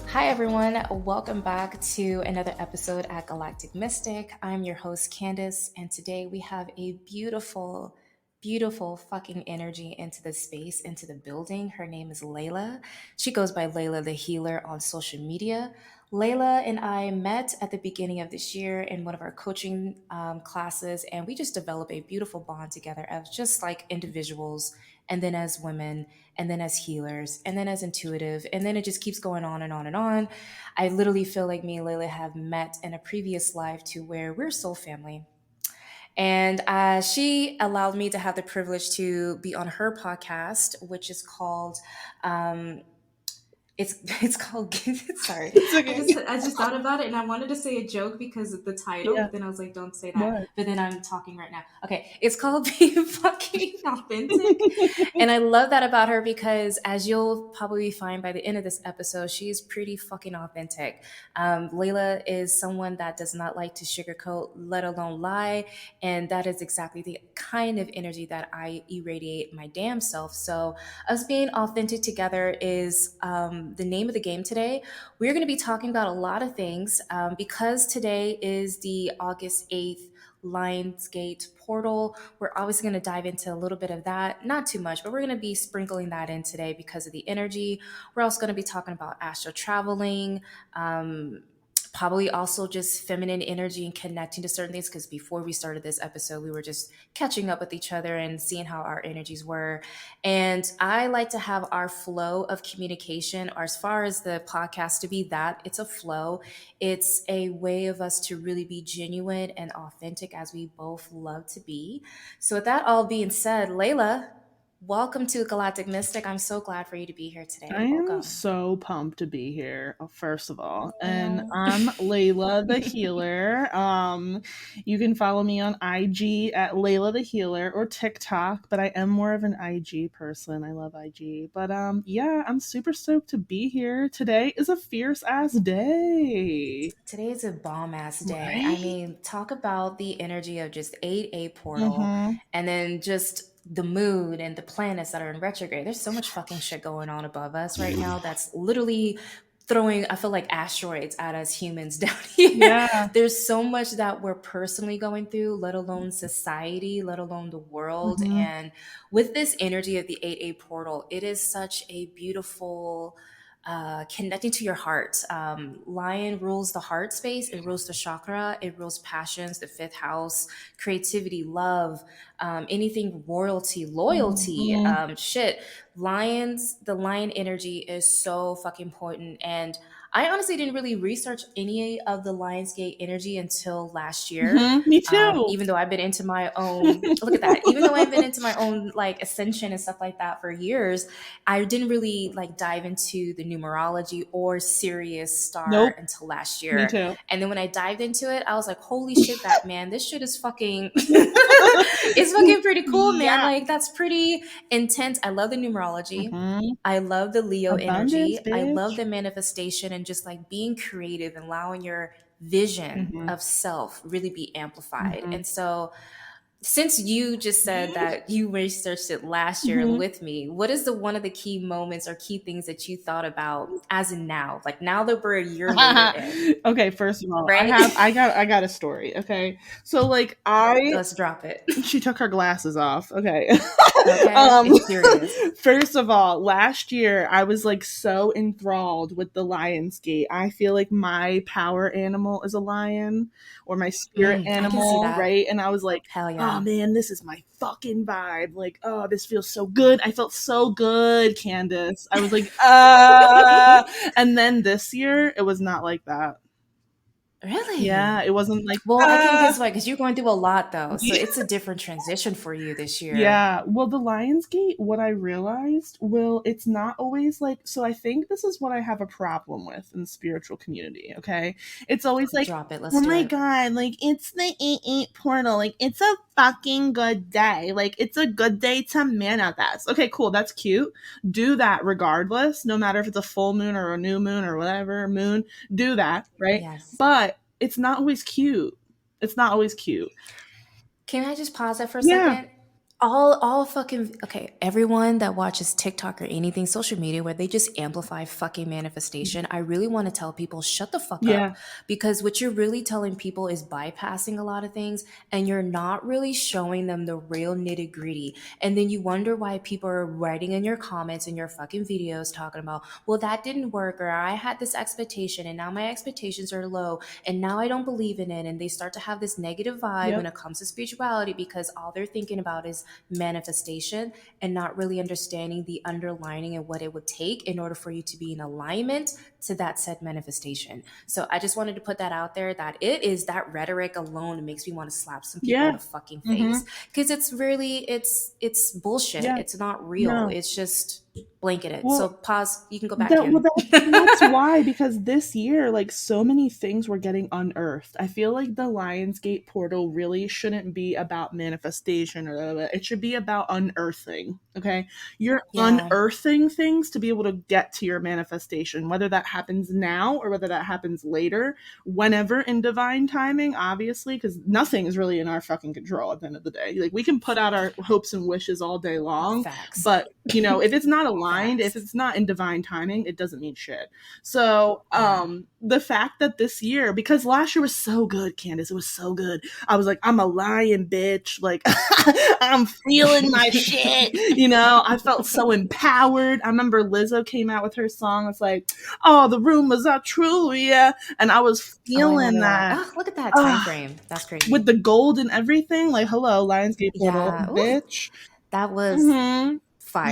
Hi, everyone. Welcome back to another episode at Galactic Mystic. I'm your host, Candace, and today we have a beautiful, beautiful fucking energy into the space, into the building. Her name is Leyla. She goes by Leyla the Healer on social media. Leyla and I met at the beginning of this year in one of our coaching classes, and we just developed a beautiful bond together as just like individuals, and then as women, and then as healers, and then as intuitive, and then it just keeps going on and on and on. I literally feel like me and Layla have met in a previous life to where we're soul family. And she allowed me to have the privilege to be on her podcast, which is called um, it's called sorry. It's I okay. just thought about it and I wanted to say a joke because of the title, Yeah. but then I was like, don't say that. What? But then I'm talking right now. Okay, it's called Being Fucking Authentic. And I love that about her because, as you'll probably find by the end of this episode, she's pretty fucking authentic. Layla is someone that does not like to sugarcoat, let alone lie. And that is exactly the kind of energy that I irradiate my damn self. So, us being authentic together is the name of the game today. We're going to be talking about a lot of things because today is the August 8th Lionsgate portal. We're obviously going to dive into a little bit of that, not too much, but we're going to be sprinkling that in today because of the energy. We're also going to be talking about astro traveling, probably also just feminine energy and connecting to certain things, because before we started this episode we were just catching up with each other and seeing how our energies were. And I like to have our flow of communication, or as far as the podcast to be, that it's a flow. It's a way of us to really be genuine and authentic, as we both love to be. So with that all being said, Layla, welcome to Galactic Mystic. I'm so glad for you to be here today. I am Welcome. so pumped to be here, first of all. And Oh. I'm Leyla the Healer. You can follow me on IG at Leyla the Healer or TikTok, but I am more of an IG person. I love IG. But yeah, I'm super stoked to be here. Today is a fierce ass day. Today is a bomb ass day. I Right? mean, talk about the energy of just 8A portal Mm-hmm. and then just the moon and the planets that are in retrograde. There's so much fucking shit going on above us right now that's literally throwing, I feel like, asteroids at us humans down here. Yeah. There's so much that we're personally going through, let alone society, let alone the world. Mm-hmm. And with this energy of the 8A portal, it is such a beautiful connecting to your heart. Lion rules the heart space, it rules the chakra, it rules passions, the fifth house, creativity, love, anything royalty, loyalty, Mm-hmm. shit. Lions, the lion energy is so fucking potent. And I honestly didn't really research any of the Lionsgate energy until last year. Mm-hmm. Me too. Even though I've been into my own, look at that, even though I've been into my own like ascension and stuff like that for years, I didn't really like dive into the numerology or Sirius star Nope. until last Me year. too. And then when I dived into it, I was like, holy shit, Batman, this shit is fucking, it's fucking pretty cool, man. Yeah. Like, that's pretty intense. I love the numerology. Mm-hmm. I love the Leo Abundance, energy. I love bitch. the manifestation and just like being creative and allowing your vision Mm-hmm. of self really be amplified. Mm-hmm. And so, since you just said that you researched it last year Mm-hmm. with me, what is the one of the key moments or key things that you thought about as in now? Like now that we're a year later in, Okay, first of all, right? I got a story. Okay, so like Let's drop it. she took her glasses off. Okay. Okay, it's serious. First of all, last year I was like so enthralled with the Lionsgate. I feel like my power animal is a lion, or my spirit I can see animal, that. right? And I was like, Hell oh yeah. man, this is my fucking vibe. Like, oh, this feels so good. I felt so good, Candace. I was like, and then this year it was not like that. Really? Yeah, it wasn't like, Well, I can guess why, because you're going through a lot though. So it's a different transition for you this year. yeah. Well, the Lionsgate, what I realized, well, it's not always like, so I think this is what I have a problem with in the spiritual community, okay? It's always like, Drop it. Let's oh do my it. God, like, it's the 8-8 portal. Like, it's a fucking good day. Like, it's a good day to manifest. Okay, cool. That's cute. Do that regardless, no matter if it's a full moon or a new moon or whatever moon, do that, right? Yes. But it's not always cute. It's not always cute. Can I just pause that for a Yeah. second? All fucking okay. Everyone that watches TikTok or anything social media where they just amplify fucking manifestation, I really want to tell people shut the fuck Yeah. up, because what you're really telling people is bypassing a lot of things, and you're not really showing them the real nitty gritty. And then you wonder why people are writing in your comments and your fucking videos talking about, well, that didn't work, or I had this expectation and now my expectations are low and now I don't believe in it. And they start to have this negative vibe when Yep. it comes to spirituality because all they're thinking about is manifestation and not really understanding the underlining and what it would take in order for you to be in alignment to that said manifestation. So I just wanted to put that out there, that it is that rhetoric alone that makes me want to slap some people in Yeah. the fucking Mm-hmm. face, because it's really it's bullshit. Yeah. It's not real. No. It's just blanketed. So Well, pause. You can go back in. that's why, because this year, like, so many things were getting unearthed. I feel like the Lionsgate portal really shouldn't be about manifestation, or it should be about unearthing. Okay, you're Yeah, unearthing things to be able to get to your manifestation, whether that happens now or whether that happens later, whenever in divine timing, obviously, because nothing is really in our fucking control at the end of the day. Like, we can put out our hopes and wishes all day long, facts. but if it's not aligned, if Facts. it's not in divine timing, it doesn't mean shit. So Yeah. the fact that this year, because last year was so good, Candace, it was so good. I was like, I'm a lion, bitch. Like, I'm feeling my shit. I felt so empowered. I remember Lizzo came out with her song. It's like, oh, the rumors are true, yeah. And I was Oh, I feeling remember that. that. Oh, look at that time frame. That's With crazy. the gold and everything. Like, hello, Lionsgate portal, Yeah. Ooh, bitch. that was Mm-hmm.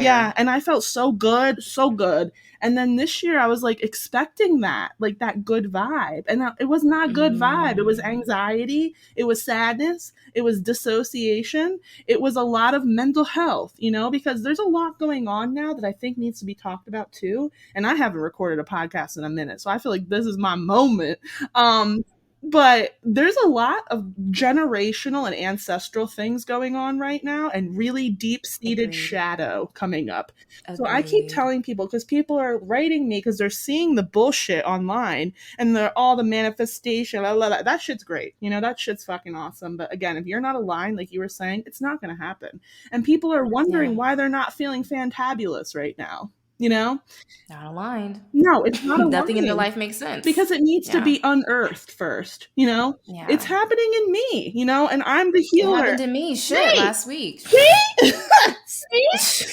Yeah, fire. and I felt so good, so good. And then this year I was like expecting that, like that good vibe. And it was not good vibe. It was Mm, anxiety, it was sadness, it was dissociation, it was a lot of mental health, because there's a lot going on now that I think needs to be talked about too. And I haven't recorded a podcast in a minute, so I feel like this is my moment. Um but there's a lot of generational and ancestral things going on right now, and really deep-seated agreed. shadow coming up. So I keep Agreed. telling people, because people are writing me because they're seeing the bullshit online, and they're all the manifestation, blah, blah, blah. That shit's great. That shit's fucking awesome. But again, if you're not aligned, like you were saying, it's not going to happen. And people are Yeah. wondering why they're not feeling fantabulous right now. You know? Not aligned. No, it's not Nothing in their aligned, life makes sense. because it needs to Yeah. be unearthed first. It's Yeah. happening in me, and I'm the It happened healer. to me. Shit, See? last week. See? See?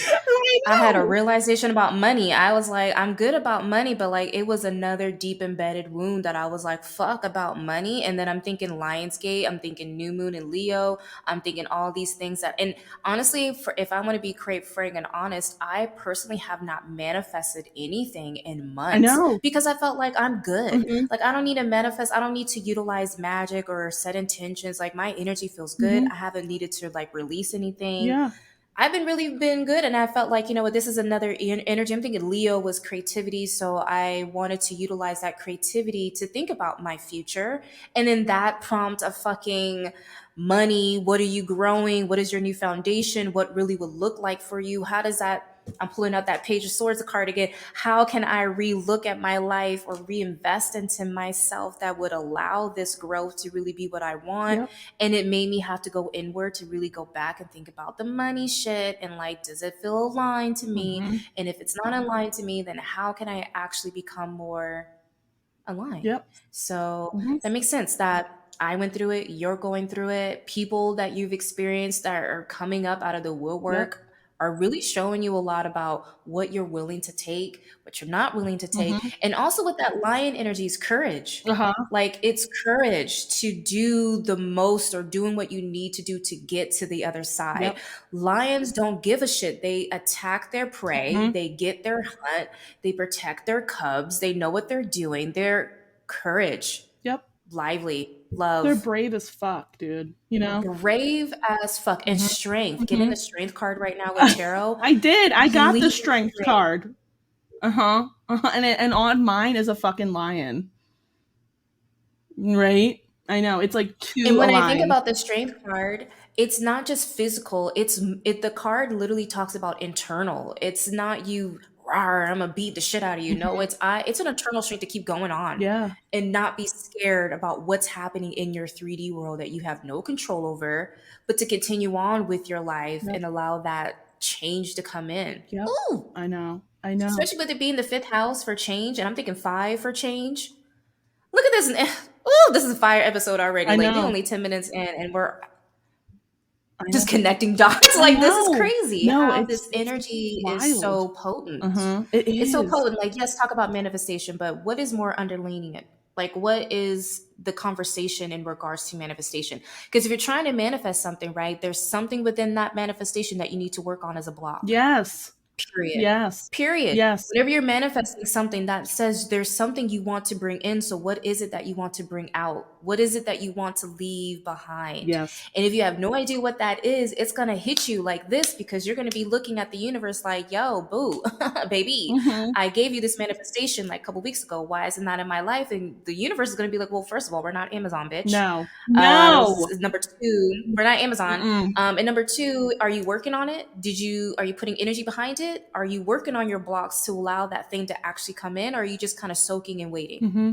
I I had a know. realization about money. I was like, I'm good about money, but like it was another deep embedded wound that I was like, fuck about money. And then I'm thinking Lionsgate, I'm thinking New Moon and Leo, I'm thinking all these things and honestly, if I want to be frank and honest, I personally have not manifested anything in I months know. because I felt like I'm good. Hmm. Like I don't need to manifest, I don't need to utilize magic or set intentions. Like my energy feels good. Hmm. I haven't needed to like release anything. Yeah. I've been good, and I felt like, you know what, this is another energy. I'm thinking Leo was creativity, so I wanted to utilize that creativity to think about my future. And then that prompt of fucking money, what are you growing? What is your new foundation? What really will look like for you? How does that, I'm pulling out that Page of Swords card again. How can I re-look at my life or reinvest into myself that would allow this growth to really be what I want? Yep. And it made me have to go inward to really go back and think about the money shit and like, does it feel aligned to me? Hmm. And if it's not aligned to me, then how can I actually become more aligned? Yep. So Hmm. that makes sense that I went through it, you're going through it, people that you've experienced that are coming up out of the Yep. woodwork are really showing you a lot about what you're willing to take, what you're not willing to take. Hmm. And also with that lion energy is courage. Uh-huh. Like it's courage to do the most or doing what you need to do to get to the other side. Yep. Lions don't give a shit. They attack their prey, Hmm. they get their hunt, they protect their cubs, they know what they're doing. They're courage, Yep. lively, They're love, brave as fuck, dude. brave as fuck, and Hmm. strength. Getting Hmm. the strength card right now with tarot. I did. I got the Please strength strength. card. Uh-huh. Uh-huh. And on mine is a fucking lion. Right? I know. It's like And two when I think aligned. about the strength card, it's not just physical. The card literally talks about internal. It's not you rawr, I'm gonna beat the shit out of you. No, it's an eternal strength to keep going on Yeah. and not be scared about what's happening in your 3D world that you have no control over, but to continue on with your life Yep. and allow that change to come in. Yep. Ooh, I know. I know. especially with it being the fifth house for change, and I'm thinking five for change. Look at this. Oh, this is a fire episode already. I Like we know. only 10 minutes in and we're I just know. connecting dots. I Like this is know. crazy No, how it's this it's energy is wild. so potent. Uh-huh. It It's so is. potent. Like, yes, talk about manifestation, but what is more underlining it? Like, what is the conversation in regards to manifestation? Because if you're trying to manifest something, right, there's something within that manifestation that you need to work on as a block. Yes. Period. Yes. Period. Yes. Whenever you're manifesting something that says there's something you want to bring in, so what is it that you want to bring out? What is it that you want to leave behind? Yes. And if you have no idea what that is, it's going to hit you like this because you're going to be looking at the universe like, yo, boo, baby, Mm-hmm. I gave you this manifestation like a couple weeks ago. Why isn't that in my life? And the universe is going to be like, well, first of all, we're not Amazon, bitch. No. No. Number two, we're not Amazon. Mm-mm. And number two, are you working on it? Are you putting energy behind it? Are you working on your blocks to allow that thing to actually come in? Or are you just kind of soaking and waiting? Mm-hmm.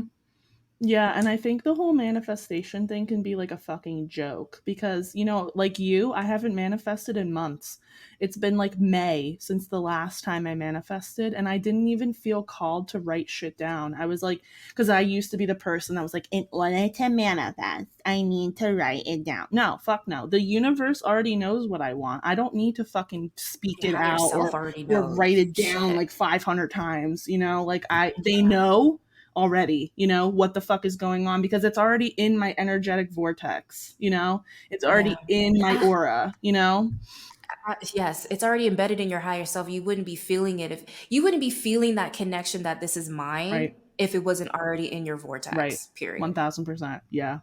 Yeah, and I think the whole manifestation thing can be like a fucking joke because, like you, I haven't manifested in months. It's been like May since the last time I manifested, and I didn't even feel called to write shit down. I was like, because I used to be the person that was like, in order to manifest, I need to write it down. No, fuck no. The universe already knows what I want. I don't need to fucking speak Your it higher out self already or write knows. it down Shit. like 500 times, like they know already, what the fuck is going on because it's already in my energetic vortex, it's Yeah. already in my aura. Yes, it's already embedded in your higher self. You wouldn't be feeling it if you wouldn't be feeling that connection that this is mine Right. if it wasn't already in your Right. vortex. Period. 1000%. Yeah.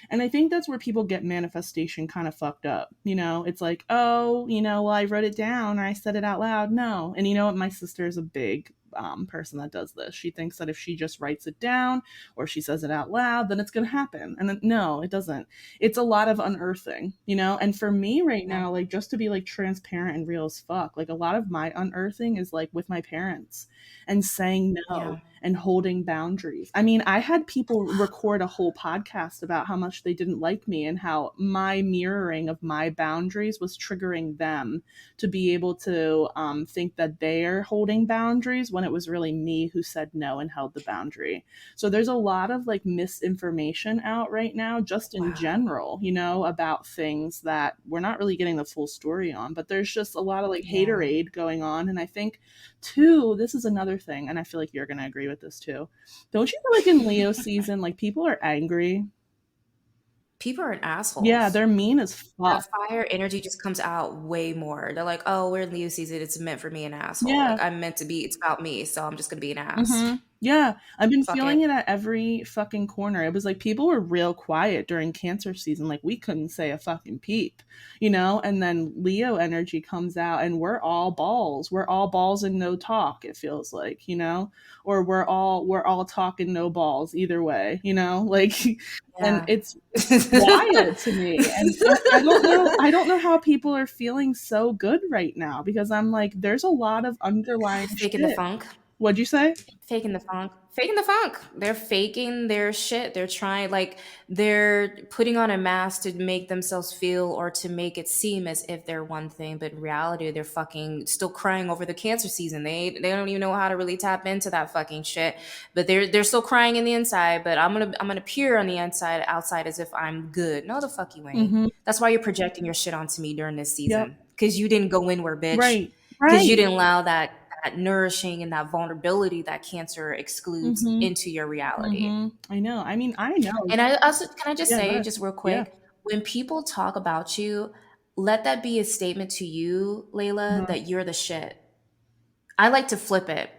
And I think that's where people get manifestation kind of fucked up. It's like, oh, well, I wrote it down or I said it out loud. No. And you know what? My sister is a big person that does this. She thinks that if she just writes it down or she says it out loud, then it's going to happen. And then, no, it doesn't. It's a lot of unearthing, And for me right Yeah. now, like just to be like transparent and real as fuck, like a lot of my unearthing is like with my parents and saying Yeah. no and holding boundaries. I mean, I had people record a whole podcast about how much they didn't like me and how my mirroring of my boundaries was triggering them to be able to think that they're holding boundaries when it was really me who said no and held the boundary. So there's a lot of like misinformation out right now, just in Wow. general, about things that we're not really getting the full story on, but there's just a lot of like Yeah. haterade going on. And I think too, this is another thing, and I feel like you're going to agree with this too. Don't you feel like in Leo season, like people are angry? People are Yeah, assholes. they're mean as fuck. That fire energy just comes out way more. They're like, oh, we're in Leo season. It's meant for me, an asshole. Yeah. Like I'm meant to be. It's about me. So I'm just gonna be an ass. Mm-hmm. Yeah, I've been Fuck feeling it. it at every fucking corner. It was like people were real quiet during Cancer season. Like we couldn't say a fucking peep, And then Leo energy comes out, and we're all balls. We're all balls and no talk. It feels like, or we're all talking no balls. Either way, Like, and Yeah. it's wild to me. And I don't know. I don't know how people are feeling so good right now because I'm like, there's a lot of underlying Faking the shit. funk. What'd you say? Faking the funk. Faking the funk. They're faking their shit. They're trying, like, they're putting on a mask to make themselves feel or to make it seem as if they're one thing, but in reality, they're fucking still crying over the cancer season. They don't even know how to really tap into that fucking shit. But they're still crying in the inside. But I'm gonna peer on the inside, outside as if I'm good. No, the fuck you ain't. Mm-hmm. That's why you're projecting your shit onto me during this Yep. season. Because you didn't go inward, bitch. Right. Because you Right. didn't allow that nourishing and that vulnerability that cancer excludes Mm-hmm. into your reality. Mm-hmm. I know. I mean, I know. And I also, can I just Yeah. Go say, ahead. just real Yeah. quick, when people talk about you, let that be a statement to you, Layla, Uh-huh. that you're the shit. I like to flip it.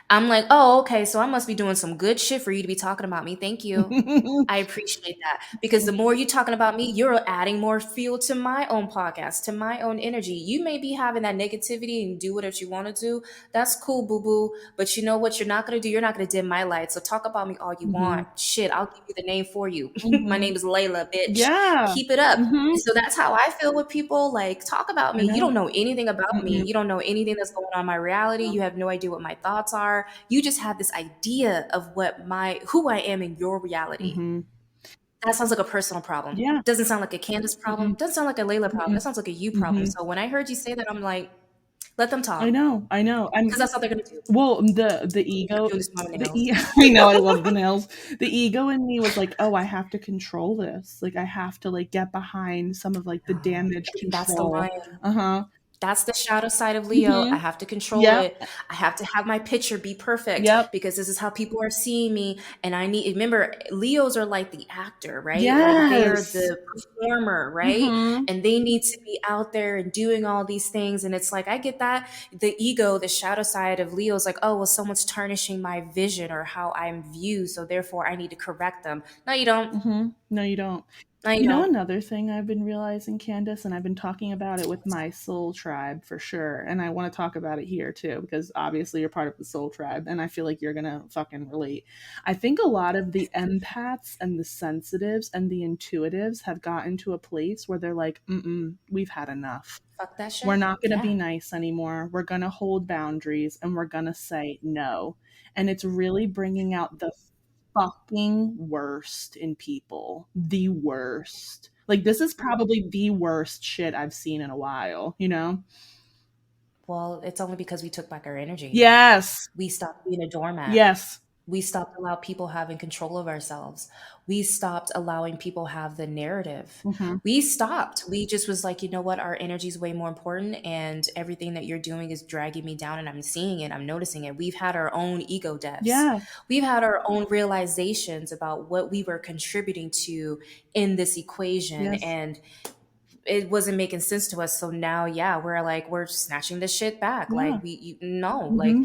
I'm like, oh, okay, so I must be doing some good shit for you to be talking about me. Thank you. I appreciate that because the more you talking about me, you're adding more fuel to my own podcast, to my own energy. You may be having that negativity and do whatever you want to do. That's cool, boo boo. But you know what? You're not gonna do. You're not gonna dim my light. So talk about me all you Hmm. want. Shit, I'll give you the name for you. My Hmm. name is Layla, bitch. Yeah. Keep it up. Hmm. And so that's how I feel with people. Like, talk about I me. You don't know. know anything about me. Mm-mm. You don't know anything that's going on in my reality. You have no idea what my thoughts are. You just have this idea of what my who I am in your reality. Hmm. That sounds like a personal problem. Yeah. Doesn't sound like a Candace problem. Mm-mm. Doesn't sound like a Layla problem. Mm-mm. That sounds like a you problem. Hmm. So when I heard you say that, I'm like, let them I talk. know. I know. Because that's all they're gonna do. Well, the I'm ego, doing this with my nails. I know, I love the nails. The ego in me was like, oh, I have to control this. Like, I have to like get behind some of like the damage That's the control. line. Uh-huh. That's the shadow side of Leo. I Hmm. have to control Yep. it. I have to have my picture be perfect Yep. because this is how people are seeing me. And I need, remember, Leos are like the actor, right? Like they're Yes. the performer, right? Hmm. And they need to be out there and doing all these things. And it's like, I get that. The ego, the shadow side of Leo is like, oh, well, someone's tarnishing my vision or how I'm viewed. So therefore, I need to correct them. No, you don't. Hmm. No, you don't. No, you You know, don't. another thing I've been realizing, Candace, and I've been talking about it with my soul tribe for sure. And I want to talk about it here too, because obviously you're part of the soul tribe, and I feel like you're going to fucking relate. I think a lot of the empaths and the sensitives and the intuitives have gotten to a place where they're like, we've had enough. Fuck that We're shit. not going to be Yeah. nice anymore. We're going to hold boundaries and we're going to say no. And it's really bringing out the fucking worst in people. The worst. Like, this is probably the worst shit I've seen in a while, you know? Well, it's only because we took back our energy. Yes. We stopped being a doormat. Yes. We stopped allowing people having control of ourselves. We stopped allowing people have the narrative. Hmm. We stopped. We just was like, you know what? Our energy is way more important, and everything that you're doing is dragging me down, and I'm seeing it. I'm noticing it. We've had our own ego deaths. Yeah. We've had our own realizations about what we were contributing to in this equation, Yes. and it wasn't making sense to us. So now, yeah, we're like, we're snatching this shit back. Yeah. Like, no, like, Hmm.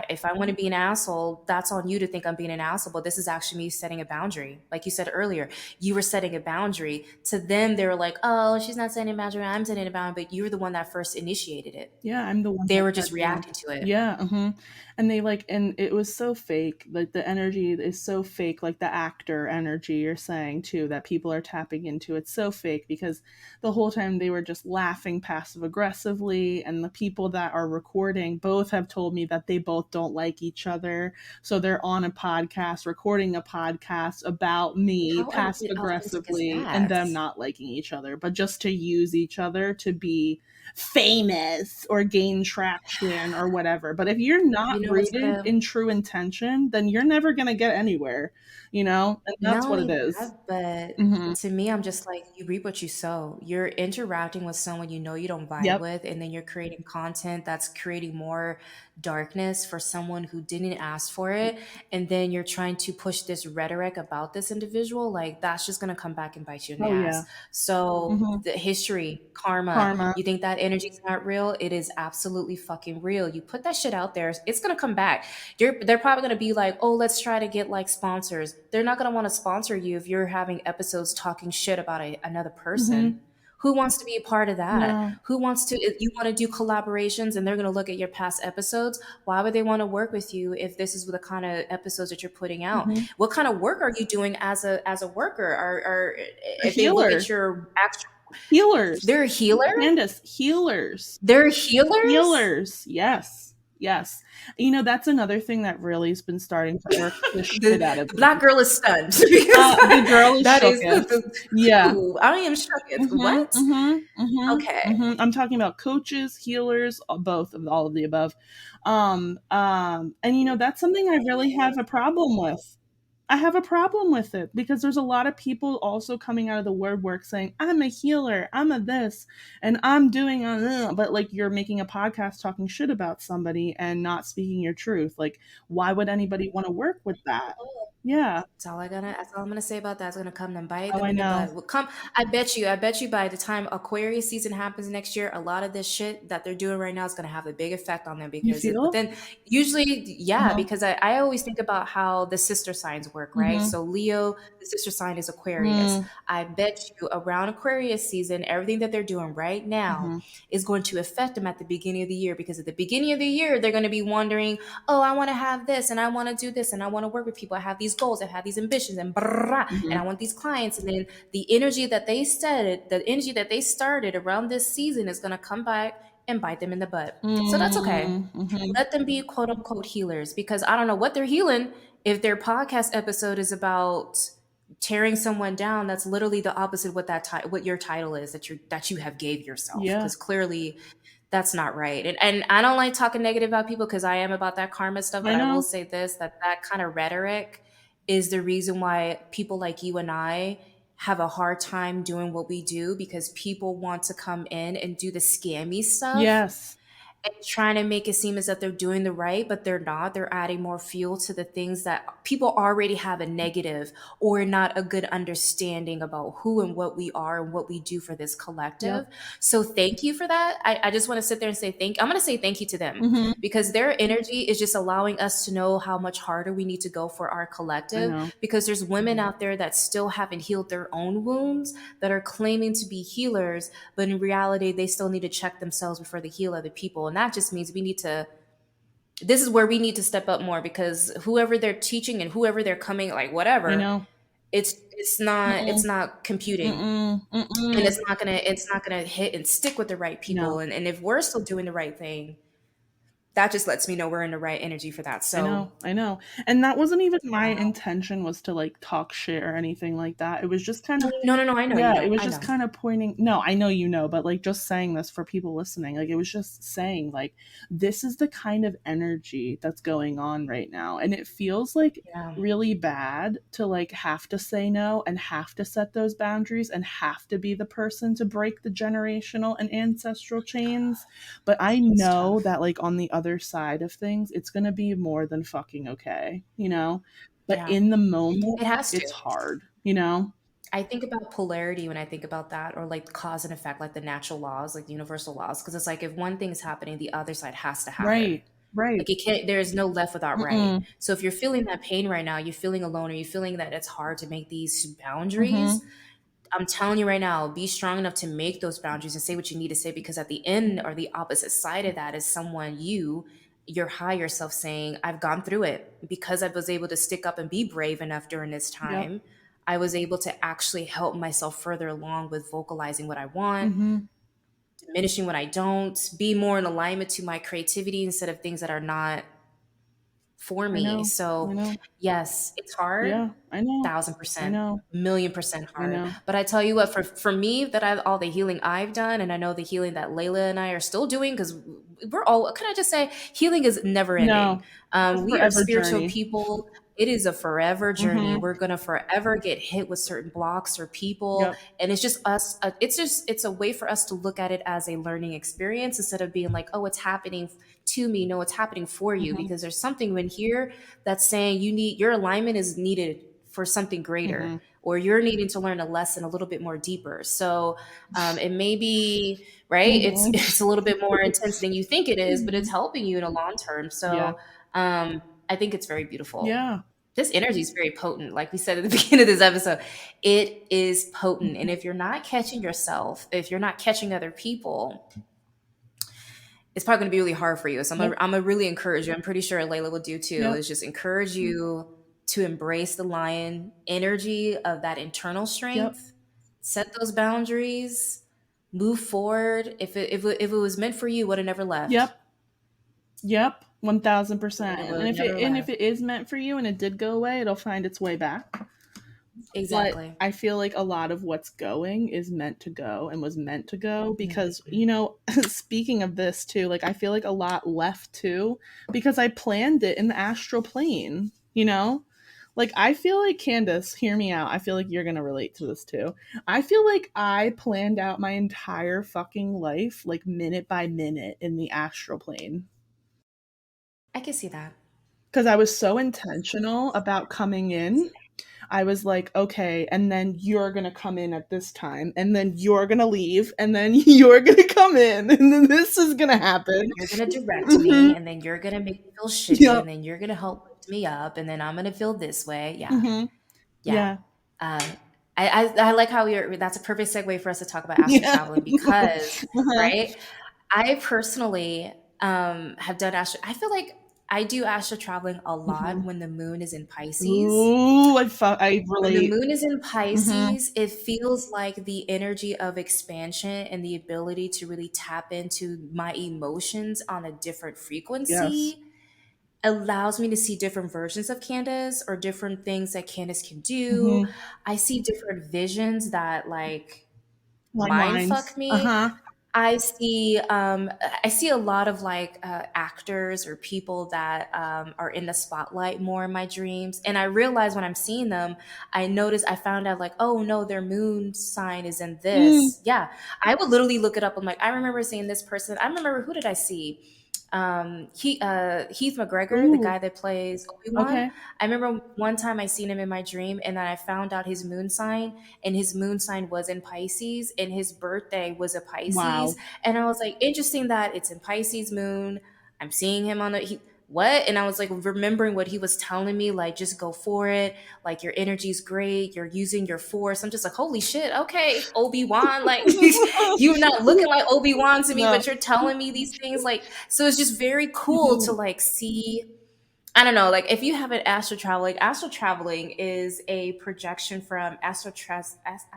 if I want to be an asshole, that's on you to think I'm being an asshole. But this is actually me setting a boundary. Like you said earlier, you were setting a boundary. To them, they were like, oh, she's not setting a boundary. I'm setting a boundary. But you were the one that first initiated it. Yeah, I'm the one They that were said just no. reacting to it. Yeah, and they like, and it was so fake. Like, the energy is so fake, like the actor energy you're saying too, that people are tapping into. It's so fake because the whole time they were just laughing passive aggressively, and the people that are recording both have told me that they both don't like each other. So they're on a podcast, recording a podcast about me How passive authentic is aggressively and that? them not liking each other, but just to use each other to be famous or gain traction or whatever. But if you're not You know what's rooted gonna in true intention, then you're never going to get anywhere, you know? And not that's what only it is. that, but Hmm. to me, I'm just like, you reap what you sow. You're interacting with someone you know you don't vibe Yep. with, and then you're creating content that's creating more darkness for someone who didn't ask for it. And then you're trying to push this rhetoric about this individual. Like, that's just going to come back and bite you in the Oh, yeah. ass. So, Hmm. the history, karma, Karma. you think that energy's not real? It is absolutely fucking real. You put that shit out there, it's going to come back. They're probably going to be like, oh, let's try to get like sponsors. They're not going to want to sponsor you if you're having episodes talking shit about another person. Hmm. Who wants to be a part of that? No. Who wants to, if you want to do collaborations and they're going to look at your past episodes, why would they want to work with you if this is the kind of episodes that you're putting out? Hmm. What kind of work are you doing as a worker? Or A if they look at healer. your actual, Healers. they're a healer? Candace, healers. They're healers? Healers. Yes. Yes. You know, that's another thing that really has been starting to irk the shit out of The me. black girl is stunned because The girl is that is shooketh. Yeah. ooh, I am shooketh. Mhm, What? mhm, mhm, Okay. mhm. I'm talking about coaches, healers, both of all of the above. And you know, that's something I really have a problem with. I have a problem with it because there's a lot of people also coming out of the woodwork saying, I'm a healer, I'm a this, and I'm doing but like, you're making a podcast talking shit about somebody and not speaking your truth. Like, why would anybody want to work with that? Yeah. That's all I'm gonna say about that. It's gonna come and bite Oh, them I in the know. butt. Well, come, I bet you by the time Aquarius season happens next year, a lot of this shit that they're doing right now is gonna have a big effect on them You because it, but feel? then usually, yeah, Uh-huh. because I always think about how the sister signs work, right? Mm-hmm. So Leo, the sister sign is Aquarius. Mm. I bet you around Aquarius season, everything that they're doing right now Mm-hmm. is going to affect them at the beginning of the year because at the beginning of the year, they're gonna be wondering, oh, I want to have this and I want to do this and I want to work with people. I have these goals, I have these ambitions and and I Mm-hmm. want these clients. And then the energy that they started around this season is going to come back and bite them in the butt. So that's okay. Mm-hmm. Let them be quote unquote healers because I don't know what they're healing if their podcast episode is about tearing someone down. That's literally the opposite of what your title is that you have gave yourself Yeah. because clearly that's not right. And I don't like talking negative about people because I am about that karma stuff, but I I will know. say this, that kind of rhetoric is the reason why people like you and I have a hard time doing what we do because people want to come in and do the scammy stuff Yes. and trying to make it seem as if they're doing the right, but they're not. They're adding more fuel to the things that people already have a negative or not a good understanding about who and what we are and what we do for this collective. Yep. So thank you for that. I just want to sit there and say I'm going to say thank you to them Mm-hmm. because their energy is just allowing us to know how much harder we need to go for our I collective know. because there's women out there that still haven't healed their own wounds that are claiming to be healers, but in reality, they still need to check themselves before they heal other people. And that just means this is where we need to step up more because whoever they're teaching and whoever they're coming, like I whatever, know. it's Mm-mm. not computing. Mm-mm. And Mm-mm. it's not gonna hit and stick with the right people. No. And if we're still doing the right thing, that just lets me know we're in the right energy for that. I So know, I know. And that wasn't even my yeah. intention was to like talk shit or anything like that. It was just kind of No, no, no, I know you yeah, it don't. was I just know. kind of pointing no, I know you know, but like just saying this for people listening. Like it was just saying like this is the kind of energy that's going on right now. And it feels like Yeah. really bad to like have to say no and have to set those boundaries and have to be the person to break the generational and ancestral chains, but I It's know tough. that like on the other side of things, it's going to be more than fucking okay, you know? But Yeah. in the moment, It has to. it's hard, you know? I think about polarity when I think about that, or like cause and effect, like the natural laws, like the universal laws. Because it's like if one thing is happening, the other side has to happen. Right. Right. Like it can't. There is no left without right. Mm-mm. So if you're feeling that pain right now, you're feeling alone, or you're feeling that it's hard to make these boundaries. Mm-hmm. I'm telling you right now, be strong enough to make those boundaries and say what you need to say. Because at the end or the opposite side of that is someone your higher self saying, I've gone through it because I was able to stick up and be brave enough during this Yep. time. I was able to actually help myself further along with vocalizing what I want, Mm-hmm. diminishing what I don't, be more in alignment to my creativity instead of things that are not for I me. know. I So, know. yes, it's hard, Yeah. I know. thousand I percent, know. million percent I hard. know. But I tell you what, for me, that I all the healing I've done, and I know the healing that Layla and I are still doing, because we're all. Can I just say, healing is never ending. No. It's a We are forever spiritual journey. people. It is a forever journey. Mm-hmm. We're gonna forever get hit with certain blocks or people, Yep. and it's just us. It's a way for us to look at it as a learning experience instead of being like, oh, it's happening to me. No, it's happening for you Mm-hmm. because there's something in here that's saying your alignment is needed for something greater, Mm-hmm. or you're needing to learn a lesson a little bit more deeper. So it may be right. It's Mm-hmm. it's a little bit more intense than you think it is, but it's helping you in a long term. Yeah. So I think it's very beautiful. Yeah. This energy is very potent. Like we said at the beginning of this episode, it is potent. And if you're not catching yourself, if you're not catching other people, it's probably going to be really hard for you. So Yep. I'm gonna really encourage you. I'm pretty sure Layla will do too. Yep. Is just encourage you to embrace the lion energy of that internal Yep. strength. Set those boundaries. Move forward. If it was meant for you, would have never left. Yep. Yep. 1000%. It And would have if never if left. it is meant for you and it did go away, it'll find its way back. But Exactly. I feel like a lot of what's going is meant to go and was meant to go because, Mhm. you know, speaking of this too, like I feel like a lot left too because I planned it in the astral plane, you know? Like I feel like Candace, hear me out. I feel like you're going to relate to this too. I feel like I planned out my entire fucking life like minute by minute in the astral plane. I can see that. because I was so intentional about coming in. I was like, okay, and then you're gonna come in at this time, and then you're gonna leave, and then you're gonna come in, and then this is gonna happen. You're gonna direct Hmm. me, and then you're gonna make me feel shitty, Yep. and then you're gonna help lift me up, and then I'm gonna feel this way. Yeah, Hmm. yeah. Yeah. Um, I like how you're. That's a perfect segue for us to talk about astral Yeah. traveling because, Uh-huh. right? I personally have done astro. I feel like I do astral traveling a lot Hmm. when the moon is in Pisces. Ooh, I When the relate. moon is in Hmm. Pisces, it feels like the energy of expansion and the ability to really tap into my emotions on a different Yes. frequency allows me to see different versions of Candace or different things that Candace can do. Hmm. I see different visions that like mind Timelines. fuck me. Uh-huh. I see a lot of like actors or people that are in the spotlight more in my dreams, and I realize when I'm seeing them, I found out like, oh no, their moon sign is in Mm. this. Yeah, I would literally look it up. I'm like, I remember seeing this person. I remember, who did I see? Heath McGregor, the Ooh. guy that plays Obi-Wan. Okay. I remember one time I seen him in my dream, and then I found out his moon sign, and his moon sign was in Pisces, and his birthday was a Pisces. Wow. And I was like, interesting that it's in Pisces moon. I'm seeing him on the what? And I was like remembering what he was telling me, like just go for it. Like your energy's great. You're using your force. I'm just like, holy shit, okay, Obi-Wan. Like you're not looking like Obi-Wan to me, No. but you're telling me these things. Like, so it's just very cool to Mhm. like see. I don't know, like if you haven't astral travel, like astral traveling is a projection from I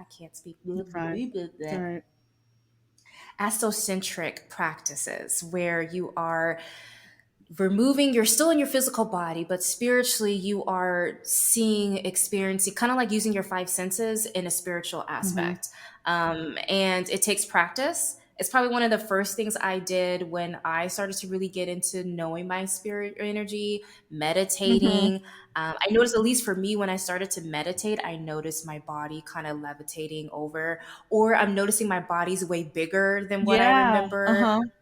can't speak Right. Right. astrocentric practices where you are removing, you're still in your physical body, but spiritually you are seeing, experiencing, kind of like using your five senses in a spiritual Mhm. aspect. And it takes practice. It's probably one of the first things I did when I started to really get into knowing my spirit energy, Mhm. meditating. I noticed, at least for me, when I started to meditate, I noticed my body kind of levitating over, or I'm noticing my body's way bigger than what I Yeah. remember.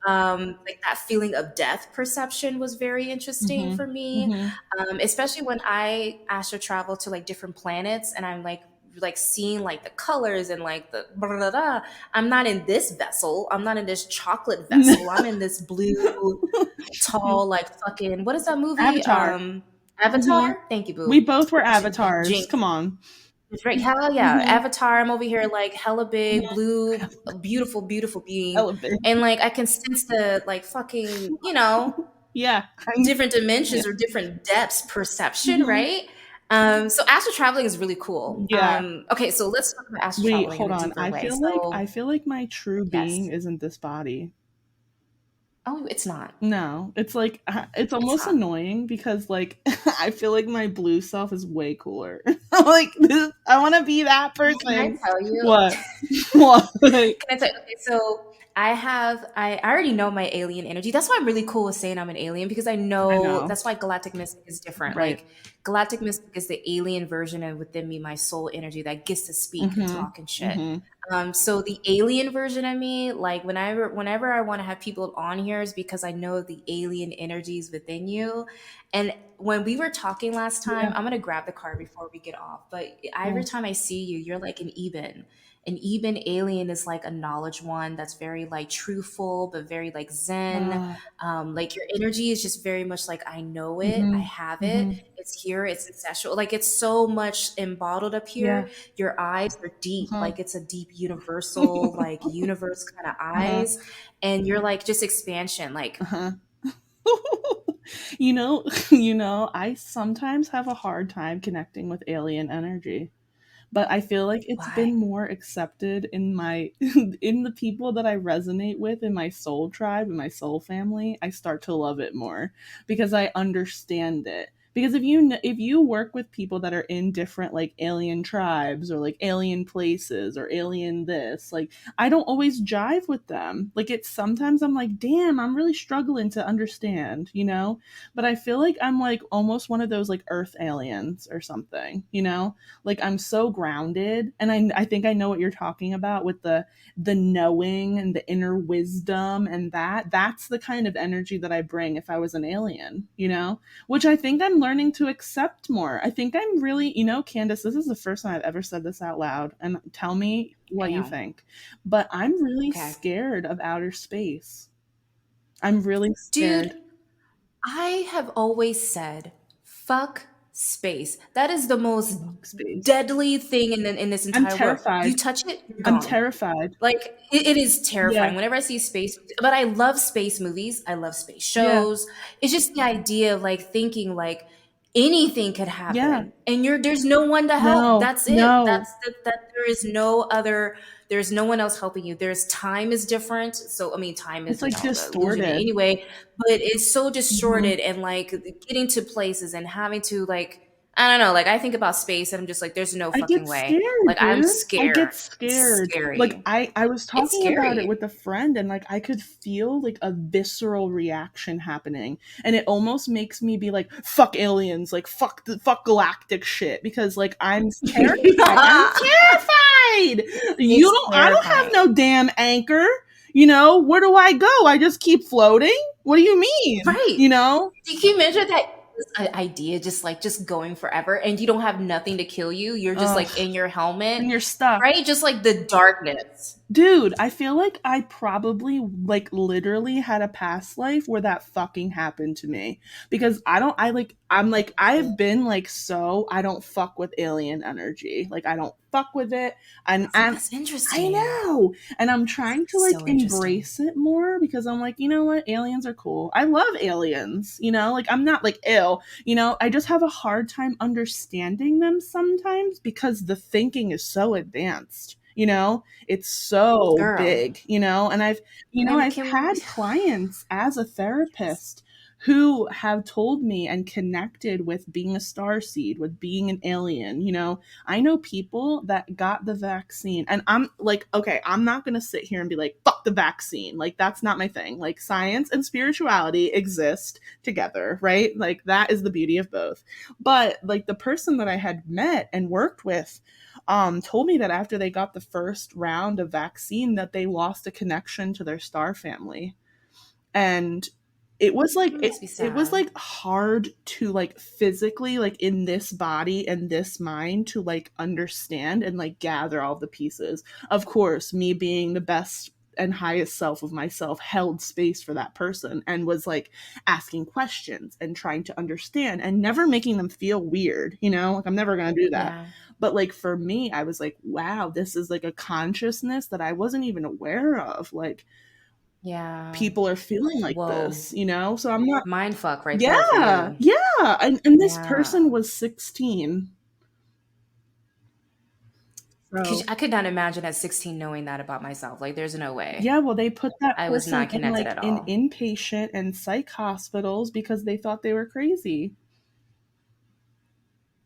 Uh-huh. Like that feeling of death perception was very interesting for Mhm. me, Mhm. especially when I astro travel to like different planets and I'm like seeing like the colors and like the blah, blah, blah. I'm not in this vessel. I'm not in this chocolate vessel. I'm in this blue, tall, like fucking what is that movie? Avatar. Mhm. Avatar. Thank you, We boo. both were avatars. Jinx. Come on. It's right. Hell yeah. Mhm. Avatar. I'm over here like hella big, Mhm. blue, beautiful, beautiful being. Elevate. And like I can sense the like fucking, Yeah. different Yeah. dimensions or different depths perception, Mhm. right? So astral traveling is really cool. Yeah. Okay, so let's talk about astral Wait, traveling in hold a on. deeper I way. feel like I So feel like my true being yes. isn't this body. Oh, it's not. No, it's like it's It's almost not. annoying because like I feel like my blue self is way cooler. Like this, I want to be that Can I person. tell you? What? What? Like, Can I tell? Okay, so I already know my alien energy. That's why I'm really cool with saying I'm an alien because I I know know. that's why Galactic Mystic is different. Right. Like Galactic Mystic is the alien version of within me, my soul energy that gets to speak and Mhm. talk and shit. Mhm. So the alien version of me, like whenever I want to have people on here is because I know the alien energies within you. And when we were talking last Yeah. time, I'm gonna grab the card before we get off. But every Cool. time I see you, you're like an Eben. An Eben alien is like a knowledge one that's very like truthful, but very like zen. Ah. Like your energy is just very much like I know it, I Mhm. have it, Mhm. it's here, it's ancestral. Like it's so much embottled up Yeah. here. Your eyes are deep, Uh-huh. like it's a deep universal, like universe kind of Uh-huh. eyes. And you're like just expansion. Like, Uh-huh. you know, I sometimes have a hard time connecting with alien energy. But I feel like it's why? been more accepted in my in the people that I resonate with in my soul tribe, in my soul family. I start to love it more because I understand it. Because if you work with people that are in different like alien tribes or like alien places or alien this, like I don't always jive with them. Like it's sometimes I'm like, damn, I'm really struggling to understand, you know? But I feel like I'm like almost one of those like earth aliens or something, you know? Like I'm so grounded, and I think I know what you're talking about with the knowing and the inner wisdom, and that's the kind of energy that I bring if I was an alien, you know? Which I think I'm learning to accept more. I think I'm really, you know, Candace, this is the first time I've ever said this out loud, and tell me I what you know. think. But I'm really Okay. scared of outer space. I'm really Dude, scared. I have always said, fuck space. That is the most Fuck space. deadly thing in this I'm entire world. terrified. You touch it, you're I'm gone. terrified. Like it is Yeah. terrifying whenever I see space, but I love space movies. I love space Yeah. shows. It's just the idea of like thinking like anything could Yeah. happen and there's no one to help. No. That's it. No. That there is no other, there's no one else helping you. There's time is different. So I mean time It's is, like illusion distorted. anyway, but it's so Mhm. distorted and like getting to places and having to like I don't know, like I think about space and I'm just like there's no I get fucking way. scared, Like I'm dude. I scared. get It's scared. Like scary. I was It's talking about it scary. with a friend, and like I could feel like a visceral reaction happening, and it almost makes me be like fuck aliens, like fuck galactic shit, because like I'm terrified. I'm terrified. It's I don't have terrifying. no damn anchor. You know, where do I go? I just keep floating? What do you mean? Right. You know? Can you imagine that idea just like just going forever and you don't have nothing to kill you? You're just Ugh. like in your helmet, And you're stuck. right? Just like the darkness. Dude, I feel like I probably like literally had a past life where that fucking happened to me. Because I'm like I've been like so I don't fuck with alien energy. Like I don't fuck with it. And That's I interesting. know. And I'm trying to like So interesting. embrace it more because I'm like, you know what? Aliens are cool. I love aliens, you know? Like I'm not like ill, you know? I just have a hard time understanding them sometimes because the thinking is so advanced, you know? It's so Girl. big, you know? And And I've can had clients as a therapist who have told me and connected with being a star seed, with being an alien, you know? I know people that got the vaccine, and I'm like, okay, I'm not going to sit here and be like, fuck the vaccine. Like, that's not my thing. Like, science and spirituality exist together, right? Like, that is the beauty of both. But, like, the person that I had met and worked with, told me that after they got the first round of vaccine that they lost a connection to their star family. And it was like it must be it was sad. like hard to like physically like in this body and this mind to like understand and like gather all the pieces. Of course, me being the best and highest self of myself held space for that person and was like asking questions and trying to understand and never making them feel weird, you know? Like I'm never going to do that. Yeah. But like for me, I was like, wow, this is like a consciousness that I wasn't even aware of. Like Yeah. people are feeling like Whoa. this, you know? So I'm not, Mind fuck right there for yeah, you. yeah. And this Yeah. person was 16. Cause So, I could not imagine at 16 knowing that about myself. Like there's no way. yeah, well, they put that I was person not in connected like at in all. inpatient and psych hospitals because they thought they were crazy.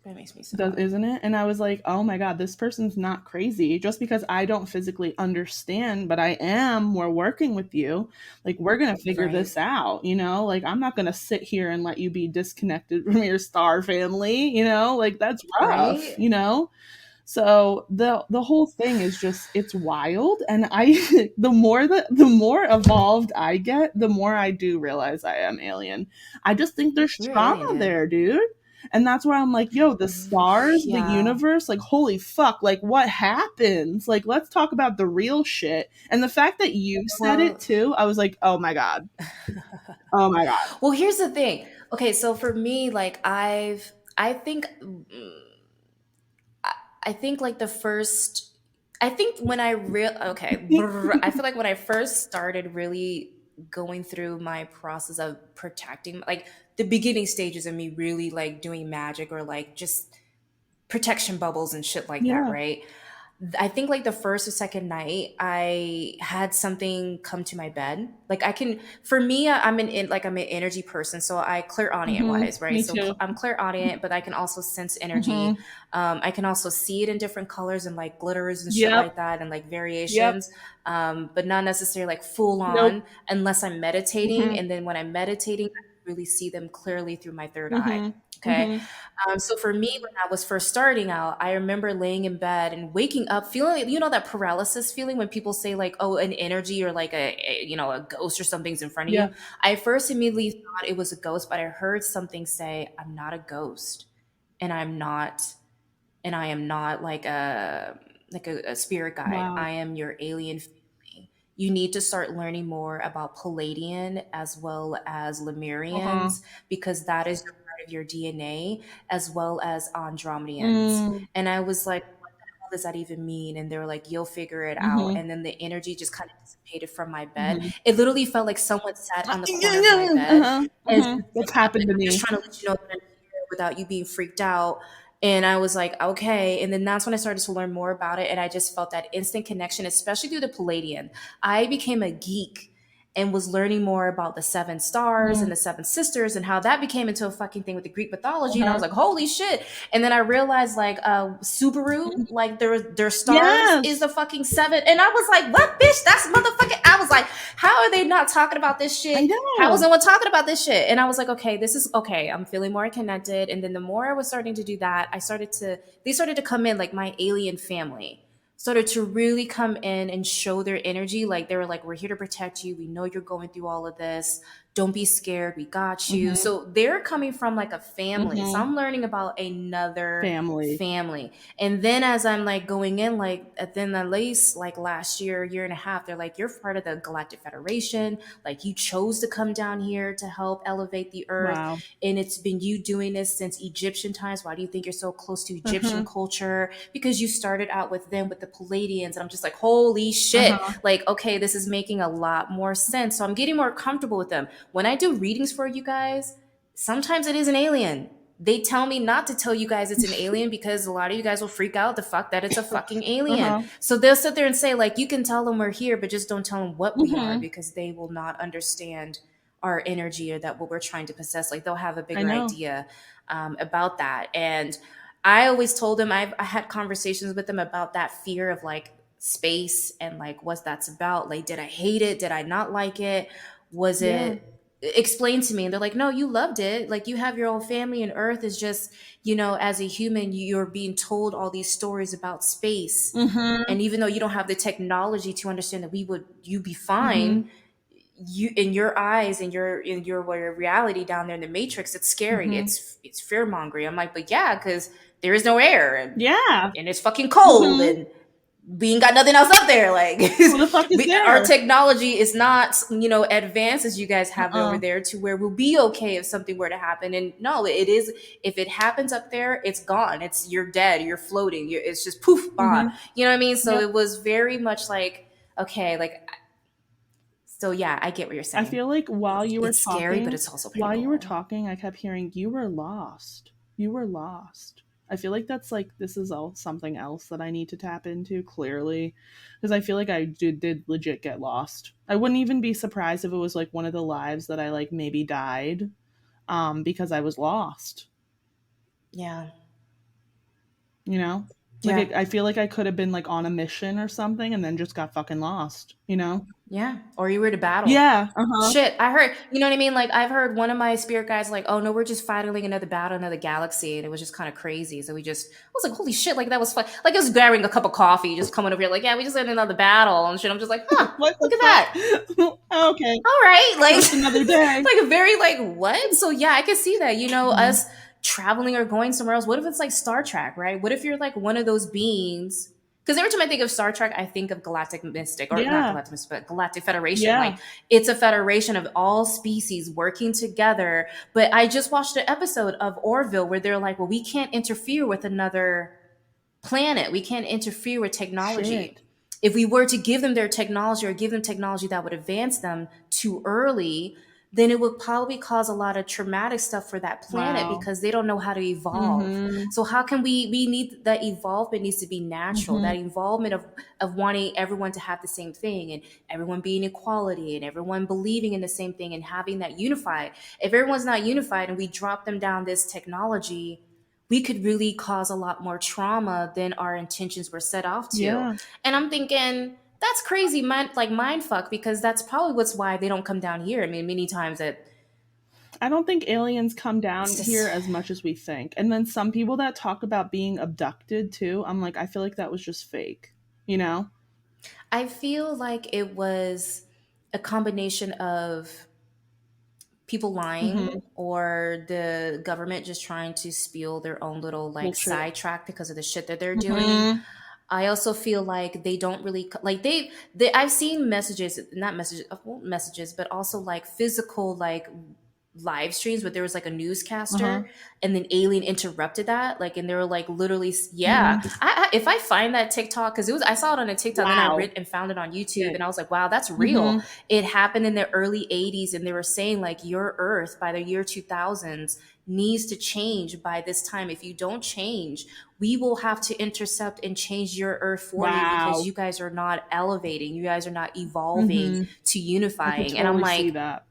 That makes me sad. Isn't it? And I was like, oh my God, this person's not crazy. Just because I don't physically understand, but I am, we're working with you. Like, we're going to figure Right. this out, you know? Like, I'm not going to sit here and let you be disconnected from your star family, you know? Like, that's rough, Right? you know? So the whole thing is just it's wild, and I the more evolved I get, the more I do realize I am alien. I just think there's You're trauma alien, dude. there, dude. And that's why I'm like, yo, the stars, the Yeah. universe, like holy fuck, like what happens? Like let's talk about the real shit. And the fact that you said it Well, too, I was like, "Oh my god. Oh my god." well, here's the thing. Okay, so for me, like I think I think like the first I think when I I feel like when I first started really going through my process of protecting like the beginning stages of me really like doing magic or like just protection bubbles and shit like that, Yeah. right? I think like the first or second night, I had something come to my bed. Like I can, for me, like I'm an energy person, so I clairaudient wise, right? Me So too. I'm clairaudient, but I can also sense energy. Mm-hmm. I can also see it in different colors and like glitters and shit Yep. like that, and like Yep. variations, but not necessarily like full Nope. on unless I'm meditating. Mm-hmm. And then when I'm meditating, I can really see them clearly through my third eye. Mm-hmm. Okay. Mm-hmm. So for me, when I was first starting out, I remember laying in bed and waking up feeling, you know, that paralysis feeling when people say like, "Oh, an energy or like you know, a ghost or something's in front of Yeah. you." I first immediately thought it was a ghost, but I heard something say, "I'm not a ghost, and I'm not, and I am not like a spirit guide. Wow. I am your alien family. You need to start learning more about Palladian as well as Uh-huh. Lemurians because that is part of your DNA as well as Andromedians." Mm. And I was like, what does that even mean? And they were like, you'll figure it out. Mm-hmm. And then the energy just kind of dissipated from my bed. Mm-hmm. It literally felt like someone sat on the corner of my bed Uh-huh. and Uh-huh. said, That's happened like, to I'm just me. trying to let you know that I'm here without you being freaked out. And I was like, okay. And then that's when I started to learn more about it. And I just felt that instant connection, especially through the Palladian. I became a geek and was learning more about the seven stars and Mm. the seven sisters and how that became into a fucking thing with the Greek mythology. And I was Uh-huh. like, holy shit. And then I realized like Subaru, like their stars is Yes. the fucking seven. And I was like, what bitch? That's motherfucking. I was like, how are they not talking about this I shit? How is know. no one talking about this shit? And I was like, okay, this is okay. I'm feeling more connected. And then the more I was starting to do that, they started to come in like my alien family started to really come in and show their energy. Like they were like, we're here to protect you. We know you're going through all of this. Don't be scared. We got you. Mm-hmm. So they're coming from like a family. So Mm-hmm. I'm learning about another Family. family. And then as I'm like going in, like then at least like last year and a half, they're like, you're part of the Galactic Federation. Like you chose to come down here to help elevate the earth. Wow. And it's been you doing this since Egyptian times. Why do you think you're so close to Egyptian Uh-huh. culture? Because you started out with them with the Palladians. And I'm just like, holy shit. Uh-huh. Like, okay, this is making a lot more sense. So I'm getting more comfortable with them. When I do readings for you guys, sometimes it is an alien. They tell me not to tell you guys it's an alien because a lot of you guys will freak out the fuck that it's a fucking alien. Uh-huh. So they'll sit there and say, like, you can tell them we're here, but just don't tell them what we are Mm-hmm. because they will not understand our energy or that what we're trying to possess. Like they'll have a I bigger know. idea about that. And I always told them I had conversations with them about that fear of like space and like what that's about. Like, did I hate it? Did I not like it? Was Yeah. it explained to me? And they're like, no, you loved it. Like you have your own family and Earth is just, you know, as a human, you're being told all these stories about space. Mm-hmm. And even though you don't have the technology to understand that you be Mm-hmm. fine, you in your eyes and your reality down there in the matrix, it's scary. Mm-hmm. It's fear mongering. I'm like, but yeah, because there is no air Yeah. and it's fucking cold Mm-hmm. and we ain't got nothing else up there. Like Who the fuck is our there? technology is not, you know, advanced as you guys have over Uh-uh. there to where we'll be okay if something were to happen. And no, it is, if it happens up there, it's gone. It's, you're dead, you're floating, it's just poof, gone. Mm-hmm. You know what I mean? So Yep. it was very much like, okay, like, so yeah, I get what you're I saying. feel like It's scary, but it's also pretty cool. I kept hearing you were lost. You were lost. I feel like that's like this is all something else that I need to tap into clearly, because I feel like I did legit get lost. I wouldn't even be surprised if it was like one of the lives that I like maybe died, because I was lost. Yeah. You know, like Yeah. I feel like I could have been like on a mission or something and then just got fucking lost. You know? Yeah. Or you were to battle. Yeah. Uh huh. Shit, I heard, you know what I mean? Like, I've heard one of my spirit guides, like, oh no, we're just fighting like another battle, another galaxy. And it was just kind of crazy. So I was like, holy shit, like that was fun. Like, I was grabbing a cup of coffee, just coming over here, like, yeah, we just had another battle and shit. I'm just like, huh, What look the at that. fuck? Okay. All right. Like, Just another day. like a very, like, what? So yeah, I can see that, you know, Mhm. us traveling or going somewhere else. What if it's like Star Trek, right? What if you're like one of those beings? Because every time I think of Star Trek, I think of Galactic Mystic, or not Yeah. Galactic Mystic, but Galactic Federation. Yeah. Like it's a federation of all species working together. But I just watched an episode of Orville where they're like, well, we can't interfere with another planet. We can't interfere with technology. Shit. If we were to give them their technology or give them technology that would advance them too early, then it would probably cause a lot of traumatic stuff for that planet Wow. because they don't know how to evolve. Mm-hmm. So how can we need that evolvement needs to be natural, Mm-hmm. that involvement of wanting everyone to have the same thing and everyone being equality and everyone believing in the same thing and having that unified. If everyone's not unified and we drop them down this technology, we could really cause a lot more trauma than our intentions were set off to. Yeah. And I'm thinking, that's crazy, mind fuck, because that's probably what's why they don't come down here. I mean, many times that I don't think aliens come it's down just, here as much as we think. And then some people that talk about being abducted too, I'm like, I feel like that was just fake, you know? I feel like it was a combination of people lying Mm-hmm. or the government just trying to spiel their own little like Bullshit. sidetrack because of the shit that they're doing. Mm-hmm. I also feel like they don't really like they I've seen messages, not messages, well, messages, but also like physical like live streams, but there was like a Uh-huh. newscaster and then alien interrupted that, like, and they were like literally yeah. Mm-hmm. If I find that TikTok, because it was, I saw it on a TikTok, then I Wow. read and found it on YouTube, Shit. and I was like, wow, that's real. Mm-hmm. It happened in the early 80s, and they were saying like your earth by the year 2000s needs to change by this time. If you don't change, we will have to intercept and change your earth for you because Wow. you guys are not elevating, you guys are not evolving Mm-hmm. to I could unifying. And I'm totally see like, that.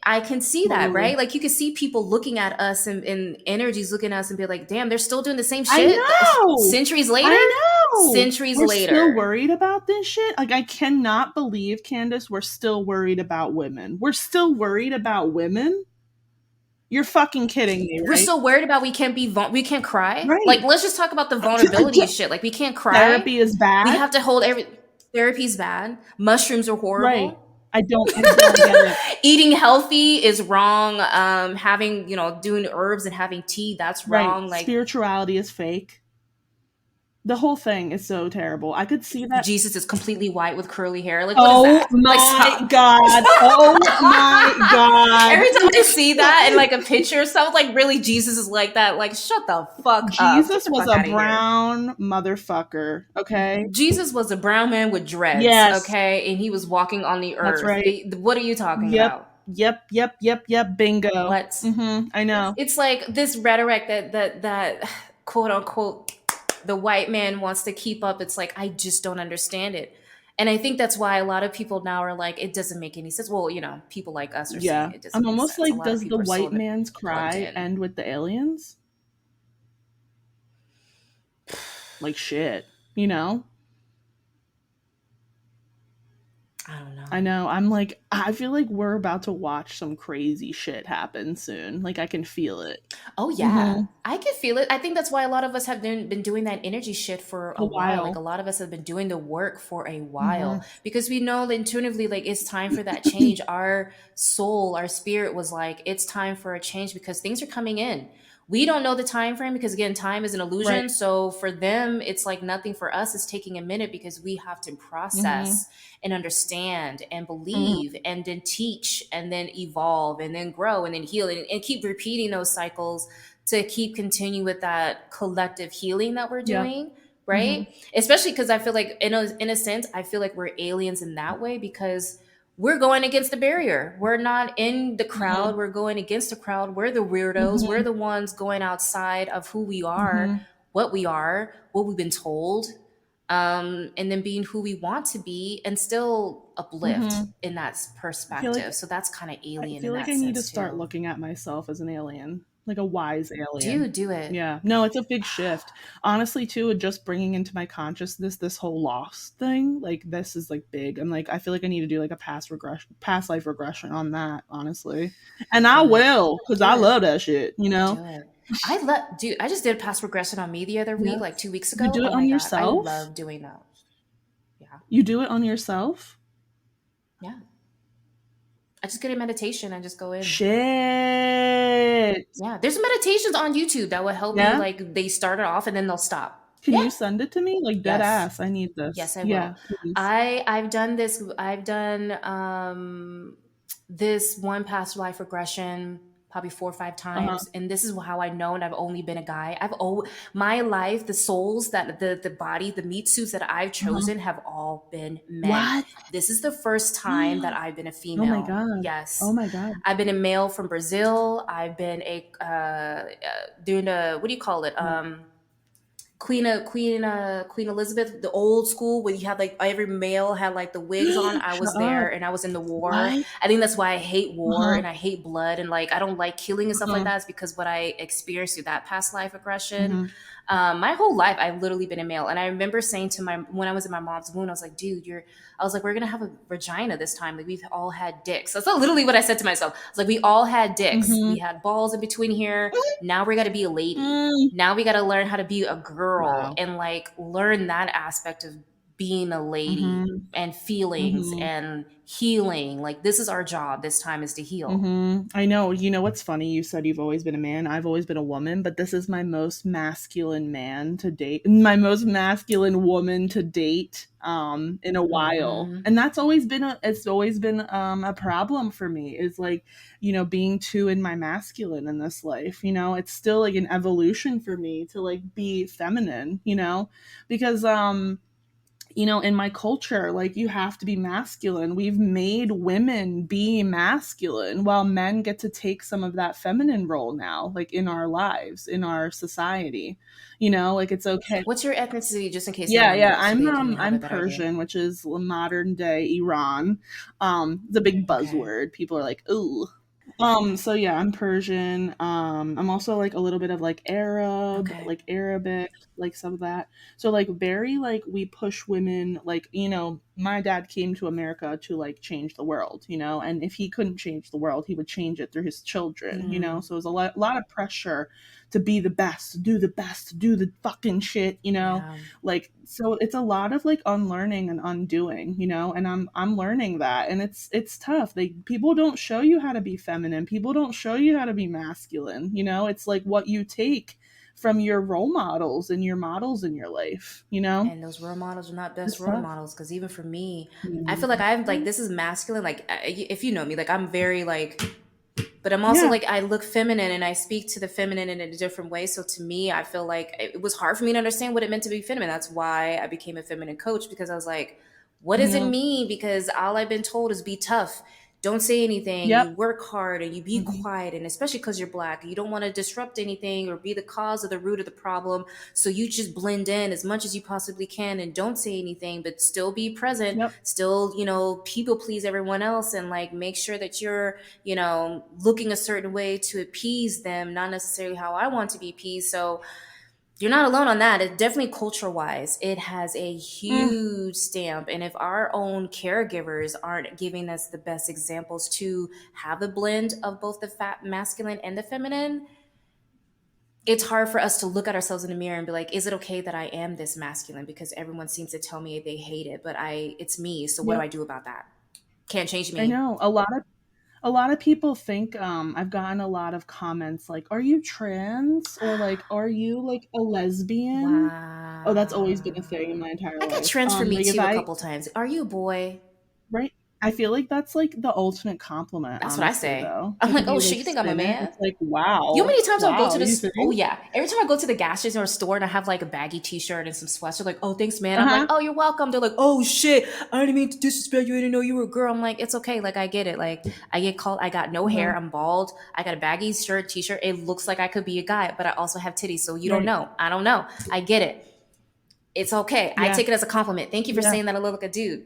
I can see that, Totally. right? Like you can see people looking at us and energies looking at us and be like, damn, they're still doing the same I shit know. centuries later. I know. Centuries We're still later. worried about this shit. Like, I cannot believe, Candace, we're still worried about women. We're still worried about women? You're fucking kidding me, We're right? still worried about we can't be we can't cry. Like Right. let's just talk about the vulnerability shit. Like we can't cry. Therapy is We bad. have to hold every therapy's bad. Mushrooms are Right. horrible. I don't get it. Eating healthy is wrong. Having, doing herbs and having tea, that's Right. wrong. Like Spirituality is fake. The whole thing is so terrible. I could see that. Jesus is completely white with curly hair. Like, what is Oh that? Like, my stop. god. Oh my god. Every time I see that in like a picture, sounds like really Jesus is like that. Like, shut the fuck up. Get Jesus the was fuck a out of here. brown motherfucker, okay? Jesus was a brown man with dreads, Yes. okay? And he was walking on the earth. That's right. What are you talking Yep. about? Yep. Bingo. What? I know. It's like this rhetoric that quote unquote the white man wants to keep up. It's like, I just don't understand it. And I think that's why a lot of people now are like, it doesn't make any sense. Well, people like us are Yeah. saying it doesn't I'm make almost sense. A like, lot of does the people are so white man's plugged cry in. end with the aliens? Like shit, you know? I don't know. I know. I'm like, I feel like we're about to watch some crazy shit happen soon. Like, I can feel it. Oh yeah, Mm-hmm. I can feel it. I think that's why a lot of us have been doing that energy shit for A a while. Like while. a lot of us have been doing the work for a Mm-hmm. while because we know that intuitively, like it's time for that change. Our soul, our spirit was like, it's time for a change because things are coming in. We don't know the time frame because again, time is an illusion. Right. So for them, it's like nothing. For us, it's taking a minute because we have to Mm-hmm. process and understand and Mm-hmm. believe and then teach and then evolve and then grow and then heal and keep repeating those cycles to keep continuing with that collective healing that we're Yep. doing, Mm-hmm. right? Especially because I feel like in a sense, I feel like we're aliens in that way because we're going against the barrier. We're not in the crowd. Mm-hmm. We're going against the crowd. We're the weirdos. We're Mm-hmm. the ones going outside of who we Mm-hmm. are, what we've been told, and then being who we want to be and still uplift Mm-hmm. in that I feel perspective. like So that's kind of I alien feel in like that I need to sense start too. looking at myself as an alien, like a wise alien. Do it. Yeah, no, it's a big shift. Honestly, too, just bringing into my consciousness this whole loss thing, like this is like big. I'm like, I feel like I need to do like a past life regression on that, honestly, and I Do it. will because Do I it. love that shit. You know? Do it. Dude, I just did a past regression on me the other week, Yeah. like 2 weeks You ago. do Oh it on my God. I yourself. love doing that. Yeah. You do it on yourself. Yeah. I just get a meditation and just go in. Shit. Yeah. There's meditations on YouTube that will help you. Yeah. Like they start it off and then they'll stop. Can Yeah. you send it to me? Like dead Yes. ass. I need this. Yes, I Yeah, will. please. I've done this. I've done this one past life regression probably 4 or 5 Uh-huh. times, and this is how I know. And I've only been a guy. My life, the souls that the body, the meat suits that I've Uh-huh. chosen have all been men. What? This is the first time that I've been a Oh my female. god. Oh Yes, my god. I've been a male from Brazil. I've been a doing a, what do you call it? Yeah. Queen Elizabeth, the old school, where you had like every male had like the wigs on. I Shut was there, up. and I was in the war. What? I think that's why I hate war Uh-huh. and I hate blood, and like I don't like killing and stuff like Uh-huh. that. Is because what I experienced through that past life aggression. Mhm. My whole life, I've literally been a male, and I remember saying to my when I was in my mom's womb, I was like, "Dude, you're." I was like, "We're gonna have a vagina this time. Like we've all had dicks." That's not literally what I said to myself. I was like, "We all had dicks. Mhm. We had balls in between here. Now we're gonna be a lady. Mm. Now we got to learn how to be a girl Wow. and like learn that aspect of being a lady Mhm. and feelings Mhm. and healing. Like this is our job. This time is to heal." I know. You know what's funny? You said you've always been a man. I've always been a woman, but this is my most masculine man to date. My most masculine woman to date in a while. Hmm. And that's always been a problem for me is like, being too in my masculine in this life. It's still like an evolution for me to like be feminine, because in my culture, like you have to be masculine. We've made women be masculine while men get to take some of that feminine role now, like in our lives, in our society. Like it's okay. What's your ethnicity, just in case no Yeah, one yeah. knows, so I'm they can um have a I'm better idea? Persian, which is modern day Iran. The big Okay. buzzword. People are like, ooh. So yeah, I'm Persian. I'm also like a little bit of like Arab, Okay. like Arabic, like some of that. So like very like we push women like, my dad came to America to like change the world, and if he couldn't change the world, he would change it through his children. Mm, So it was a lot of pressure to be the best, to do the best, to do the fucking shit. yeah. Like so it's a lot of like unlearning and undoing. And I'm learning that, and it's tough. People don't show you how to be feminine. People don't show you how to be masculine. It's like what you take from your role models and your models in your life. And those role models are not best It's role tough. models, because even for me, I feel like I'm like, Mhm. this is masculine. Like if you know me, like I'm very like, but I'm also Yeah. like, I look feminine and I speak to the feminine in a different way. So to me, I feel like it was hard for me to understand what it meant to be feminine. That's why I became a feminine coach, because I was like, what does it Yeah. mean? Because all I've been told is be tough. Don't say anything. You Yep. work hard and you be Hmm. quiet. And especially because you're black, you don't want to disrupt anything or be the cause of the root of the problem. So you just blend in as much as you possibly can and don't say anything, but still be present, Yep. still, people please everyone else, and like make sure that you're, looking a certain way to appease them, not necessarily how I want to be appeased. So you're not alone on that. It definitely, culture wise, it has a Mm. huge stamp. And if our own caregivers aren't giving us the best examples to have a blend of both the fat masculine and the feminine, it's hard for us to look at ourselves in the mirror and be like, is it okay that I am this masculine? Because everyone seems to tell me they hate it, but it's me. So what do Yep. I do about that? Can't change I me. know. A lot of people think I've gotten a lot of comments like, "Are you trans?" or like, "Are you like a lesbian?" Oh, that's always been a Wow. thing in my entire I got life. trends for me Like if too a I couple times. Are you a boy? right, I feel like that's like the ultimate compliment, That's what I honestly. say. Though, I'm like like, if oh you shit, like you think I'm a spin it, man? it's like, You know how wow, many times I'll go wow. to You this? Oh think? yeah, every time I go to the gas station or store and I have like a baggy T-shirt and some sweats, they're like, "Oh, thanks, man." Uh I'm like, huh. "Oh, you're welcome." They're like, "Oh shit, I didn't mean to disrespect you. I didn't know you were a girl." I'm like, "It's okay. Like, I get it. Like, I get called. I got no Uh hair. huh. I'm bald. I got a baggy shirt, T-shirt. It looks like I could be a guy, but I also have titties. So you don't Right. know. I don't know. I get it. It's okay. I Yeah. take it as a compliment. Thank you for Yeah. saying that I look like a dude.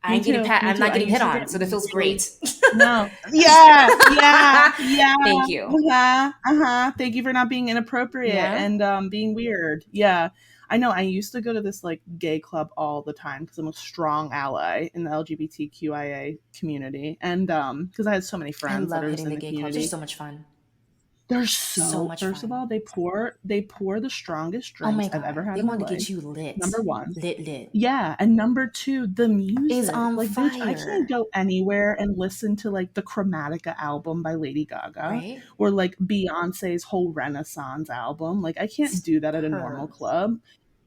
I Me ain't getting too. pat. Me I'm too. not I getting hit used to get on, so that feels really great. no. Yeah. Yeah. Yeah. Thank you. Uh-huh. Uh-huh. Thank you for not being inappropriate Yeah. and being weird. Yeah. I know I used to go to this like gay club all the time because I'm a strong ally in the LGBTQIA community. And because I had so many I friends that love are just hitting in the the gay clubs. They're community. so much fun. They're So so much first of fun. all, they pour the strongest Oh my drinks I've ever god. had They in my want to get life. you lit. Number one. Lit lit. Yeah, and number 2, the Is music. on Like, bitch, I can't fire. go anywhere and listen to, like, the Chromatica album by Lady Gaga Right? or, like, Beyoncé's whole Renaissance album. Like, I can't It's do that at a normal her. club.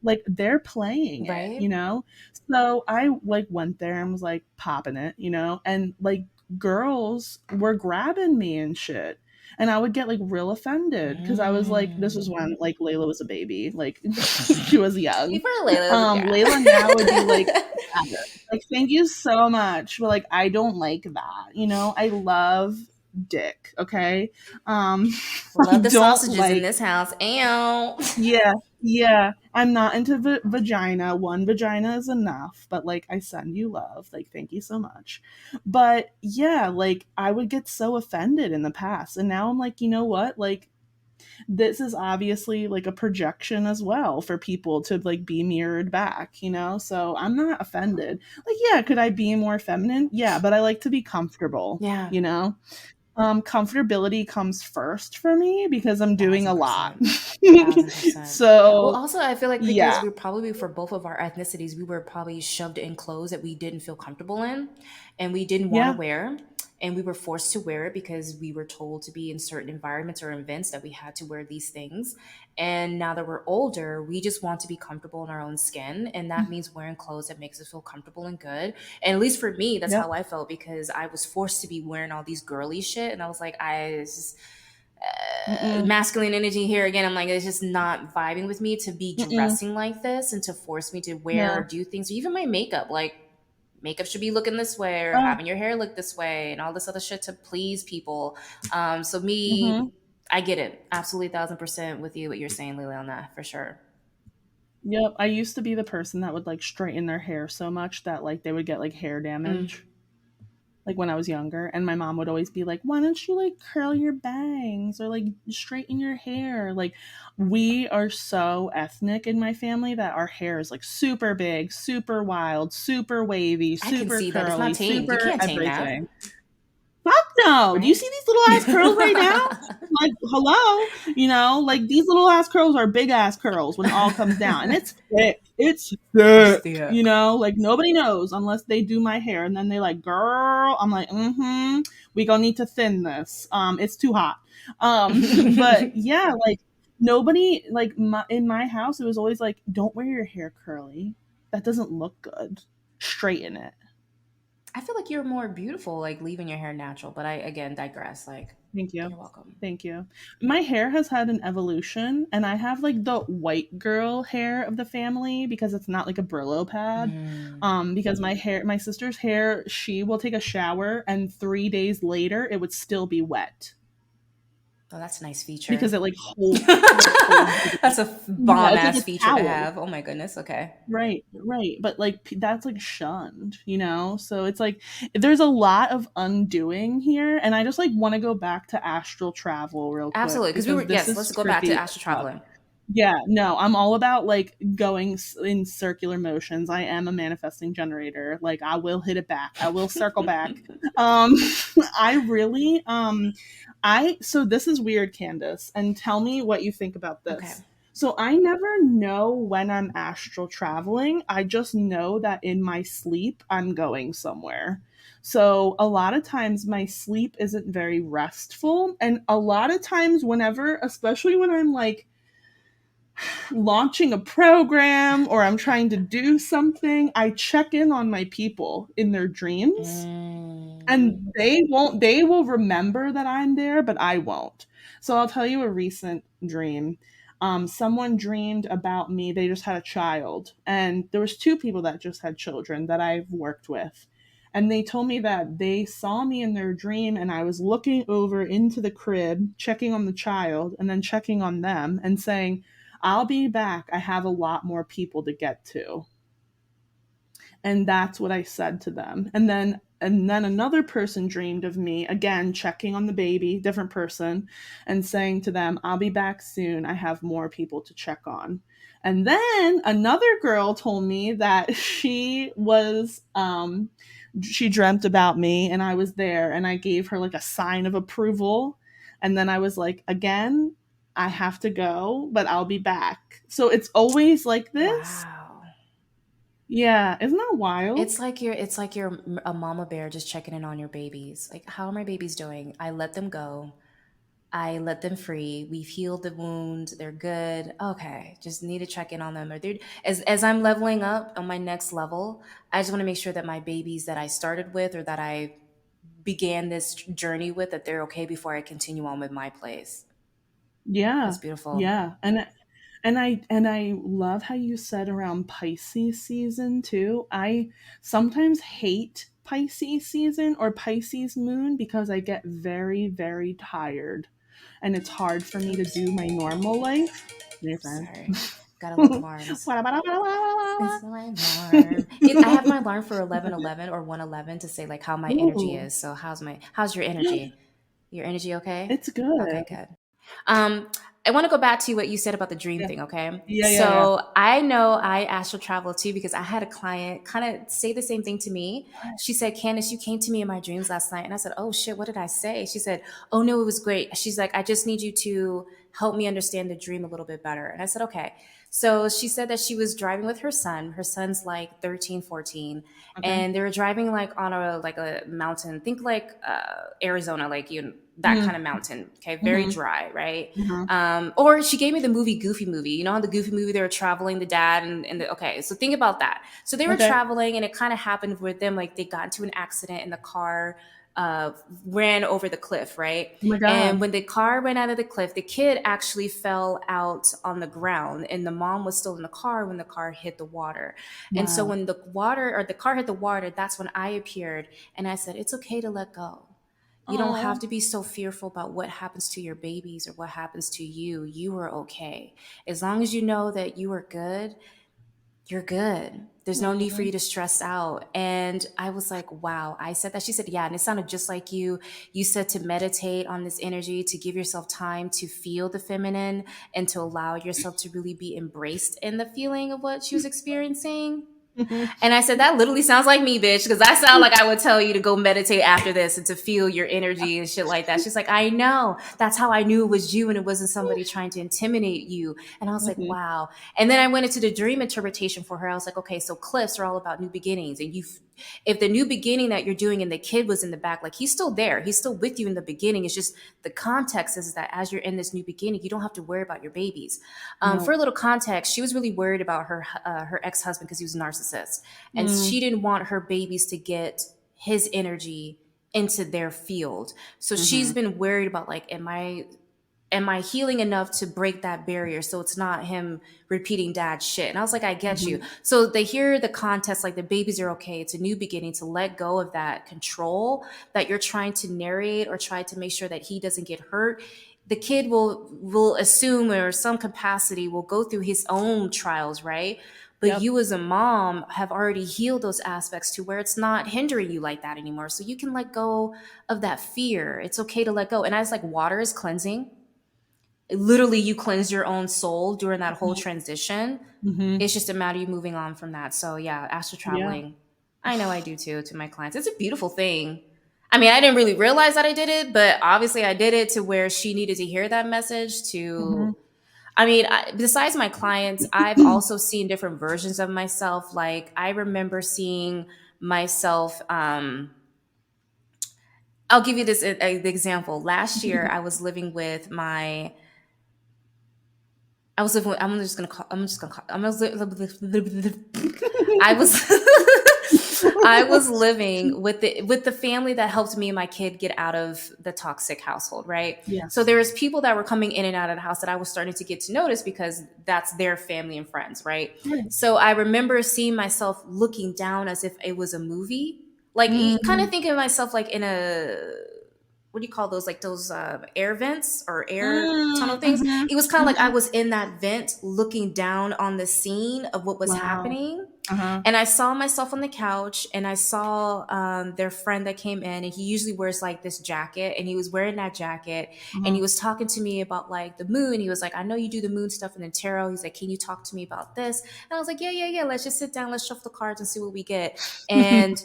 Like, they're playing it, Right? you know? So, I, like, went there and was, like, popping it, and, like, girls were grabbing me and shit. And I would get like real offended because I was like, this was Mm. when like Layla was a baby, like she was young. Before Layla was a Layla now would be like, girl. like, thank you so much, but like, I don't like that. You know, I love dick. Okay, I Love the don't sausages in like. this house. Ow. Yeah, yeah. I'm not into vagina. One vagina is enough, but like, I send you love. Like, thank you so much. But yeah, like, I would get so offended in the past, and now I'm like, you know what? Like, this is obviously like a projection as well for people to like be mirrored back, you know? So I'm not offended. Like, yeah, could I be more feminine? Yeah, but I like to be comfortable, Yeah, you know? Comfortability comes first for me because I'm doing a thousand lot. percent. 1000%. Well, So, also, I feel like because yeah. we're probably for both of our ethnicities, we were probably shoved in clothes that we didn't feel comfortable in and we didn't want to Yeah. wear. And we were forced to wear it because we were told to be in certain environments or events that we had to wear these things. And now that we're older, we just want to be comfortable in our own skin. And that means wearing clothes that makes us feel comfortable and good. And at least for me, that's Yep. how I felt because I was forced to be wearing all these girly shit. And I was like, it's just, Mm-mm. masculine energy here again. I'm like, it's just not vibing with me to be Mm-mm. dressing like this and to force me to wear or No. do things. Even my makeup, like makeup should be looking this way or Oh. having your hair look this way and all this other shit to please people. So Mm-hmm. me, I get it. Absolutely 1000% with you what you're saying, Lily, on that for sure. Yep. I used to be the person that would like straighten their hair so much that like they would get like hair Mm. damage. Like when I was younger, and my mom would always be like, "Why don't you like curl your bangs or like straighten your hair?" Like we are so ethnic in my family that our hair is like super big, super wild, super wavy, I can super see that. It's curly, not tamed. You super can't tame that, everything. Fuck no. Do you right? see these little ass curls right now? Like, hello, you know, like these little ass curls are big ass curls when it all comes down, and it's thick. It's It's thick, you thick. know. Like nobody knows unless they do my hair, and then they like, girl. I'm like, mm-hmm. We gonna need to thin this. It's too hot. But yeah, like nobody like in my house, it was always like, don't wear your hair curly. That doesn't look good. Straighten it. I feel like you're more beautiful, like leaving your hair natural, but I again digress. Like, Thank you. you're welcome. Thank you. My hair has had an evolution, and I have like the white girl hair of the family because it's not like a Brillo pad. Mm. Because my sister's hair, she will take a shower, and 3 days later, it would still be wet Oh, that's a nice feature. because it like holds like, That's a yeah, bomb it's like ass a feature to towel. have. Oh my goodness. Okay. Right, right. But like that's like shunned, you know? So it's like there's a lot of undoing here, and I just like want to go back to astral travel real quick Absolutely. Because we because were, this yes, is let's go back to trippy astral as fuck. traveling. Yeah, no, I'm all about like going in circular motions. I am a manifesting generator. Like I will hit it back. I will circle back. Um I really I so this is weird, Candace, and tell me what you think about Okay. this. So I never know when I'm astral traveling. I just know that in my sleep I'm going somewhere. So a lot of times my sleep isn't very restful, and a lot of times whenever, especially when I'm like launching a program or I'm trying to do something, I check in on my people in their dreams, Mm. and they will remember that I'm there, but I won't. So I'll tell you a recent dream. Someone dreamed about me. They just had a child, and there was two people that just had children that I've worked with. And they told me that they saw me in their dream, and I was looking over into the crib, checking on the child, and then checking on them, and saying, I'll be back. I have a lot more people to get to. And that's what I said to them. And then another person dreamed of me, again checking on the baby, different person, and saying to them, I'll be back soon. I have more people to check on. And then another girl told me that she dreamt about me and I was there, and I gave her like a sign of approval. And then I was like, again, I have to go, but I'll be back. So it's always like this. Wow. Yeah, isn't that wild? It's like you're a mama bear just checking in on your babies. Like, how are my babies doing? I let them go. I let them free. We've healed the wound. They're good. Okay, just need to check in on them. Or they're as I'm leveling up on my next level, I just want to make sure that my babies that I started with or that I began this journey with, that they're okay before I continue on with my place. Yeah. That's beautiful. Yeah. And I love how you said around Pisces season too. I sometimes hate Pisces season or Pisces moon because I get very, very tired and it's hard for me to do my normal life. There's that. Sorry. Gotta love alarms. It's my alarm. I have my alarm for 11:11 or 1:11 to say like how my energy Ooh, is. So how's your energy? Your energy okay? it's good. Okay, good. Um, I want to go back to what you said about the dream Yeah. thing, okay? Yeah, yeah, yeah. So I know I astral travel too because I had a client kind of say the same thing to me. She said, Candace, you came to me in my dreams last night. And I said, oh shit, what did I say? She said, oh no, it was great. She's like, I just need you to help me understand the dream a little bit better. And I said, okay. So she said that she was driving with her son. Her son's like 13, 14, Okay. and they were driving like on a mountain. Think like Arizona, like that kind Mm-hmm. of mountain. Okay, very Mm-hmm. dry, right? Mm-hmm. Or she gave me the movie Goofy Movie. You know how the Goofy Movie they were traveling, the dad and the okay. So think about that. So they were Okay. traveling, and it kind of happened with them. Like they got into an accident, and the car ran over the cliff, right? Oh my And God. when the car ran out of the cliff, the kid actually fell out on the ground, and the mom was still in the car when the car hit the water. And so Wow. when the car hit the water, that's when I appeared, and I said, "It's okay to let go. You don't have Oh. to be so fearful about what happens to your babies or what happens to you. You are okay. As long as you know that you are good, you're good. There's no need for Mm-hmm. you to stress out." And I was like, wow. I said that. She said, yeah. And it sounded just like you. You said to meditate on this energy, to give yourself time to feel the feminine and to allow yourself to really be embraced in the feeling of what she was experiencing. Mm-hmm. And I said, that literally sounds like me, bitch, because I sound like I would tell you to go meditate after this and to feel your energy and shit like that. She's like, I know. That's how I knew it was you and it wasn't somebody trying to intimidate you. And I was like, Mm-hmm. wow. And then I went into the dream interpretation for her. I was like, okay, so cliffs are all about new beginnings. And if the new beginning that you're doing and the kid was in the back, like he's still there, he's still with you in the beginning. It's just the context is that as you're in this new beginning, you don't have to worry about your babies. For No. a little context, she was really worried about her ex husband because he was a narcissist, and Mm-hmm. she didn't want her babies to get his energy into their field. So she's been worried about like, am I healing enough to break that barrier so it's not him repeating dad's shit? And I was like, I get Mm-hmm. you. So they hear the context, like the babies are okay. It's a new beginning, to let go of that control that you're trying to narrate or try to make sure that he doesn't get hurt. The kid will assume, or some capacity will go through his own trials, right? But Yep. you as a mom have already healed those aspects to where it's not hindering you like that anymore. So you can let go of that fear. It's okay to let go. And I was like, water is cleansing. Literally, you cleanse your own soul during that whole transition. Mm-hmm. It's just a matter of you moving on from that. So yeah, astral Yeah. traveling, I know I do too, to my clients. It's a beautiful thing. I mean, I didn't really realize that I did it, but obviously I did it to where she needed to hear that message Mm-hmm. to, I mean, besides my clients, I've also seen different versions of myself. Like I remember seeing myself. I'll give you this the example. Last year, I was living with my. I was living. With, I'm just gonna call. I'm just gonna call. I'm gonna, I was. I was living with the family that helped me and my kid get out of the toxic household, right? So Yes. there was people that were coming in and out of the house that I was starting to get to notice because that's their family and friends, right? Right. So I remember seeing myself looking down as if it was a movie, like kind of Mm-hmm. thinking of myself like in a, what do you call those, like those air vents or air tunnel things. Mm-hmm. It was kind of like I Mm-hmm. was in that vent looking down on the scene of what was Wow. happening. Uh-huh. And I saw myself on the couch, and I saw their friend that came in, and he usually wears like this jacket, and he was wearing that jacket, and Uh-huh. he was talking to me about like the moon. He was like, I know you do the moon stuff in the tarot. He's like, can you talk to me about this? And I was like, yeah, yeah, yeah. Let's just sit down. Let's shuffle the cards and see what we get. And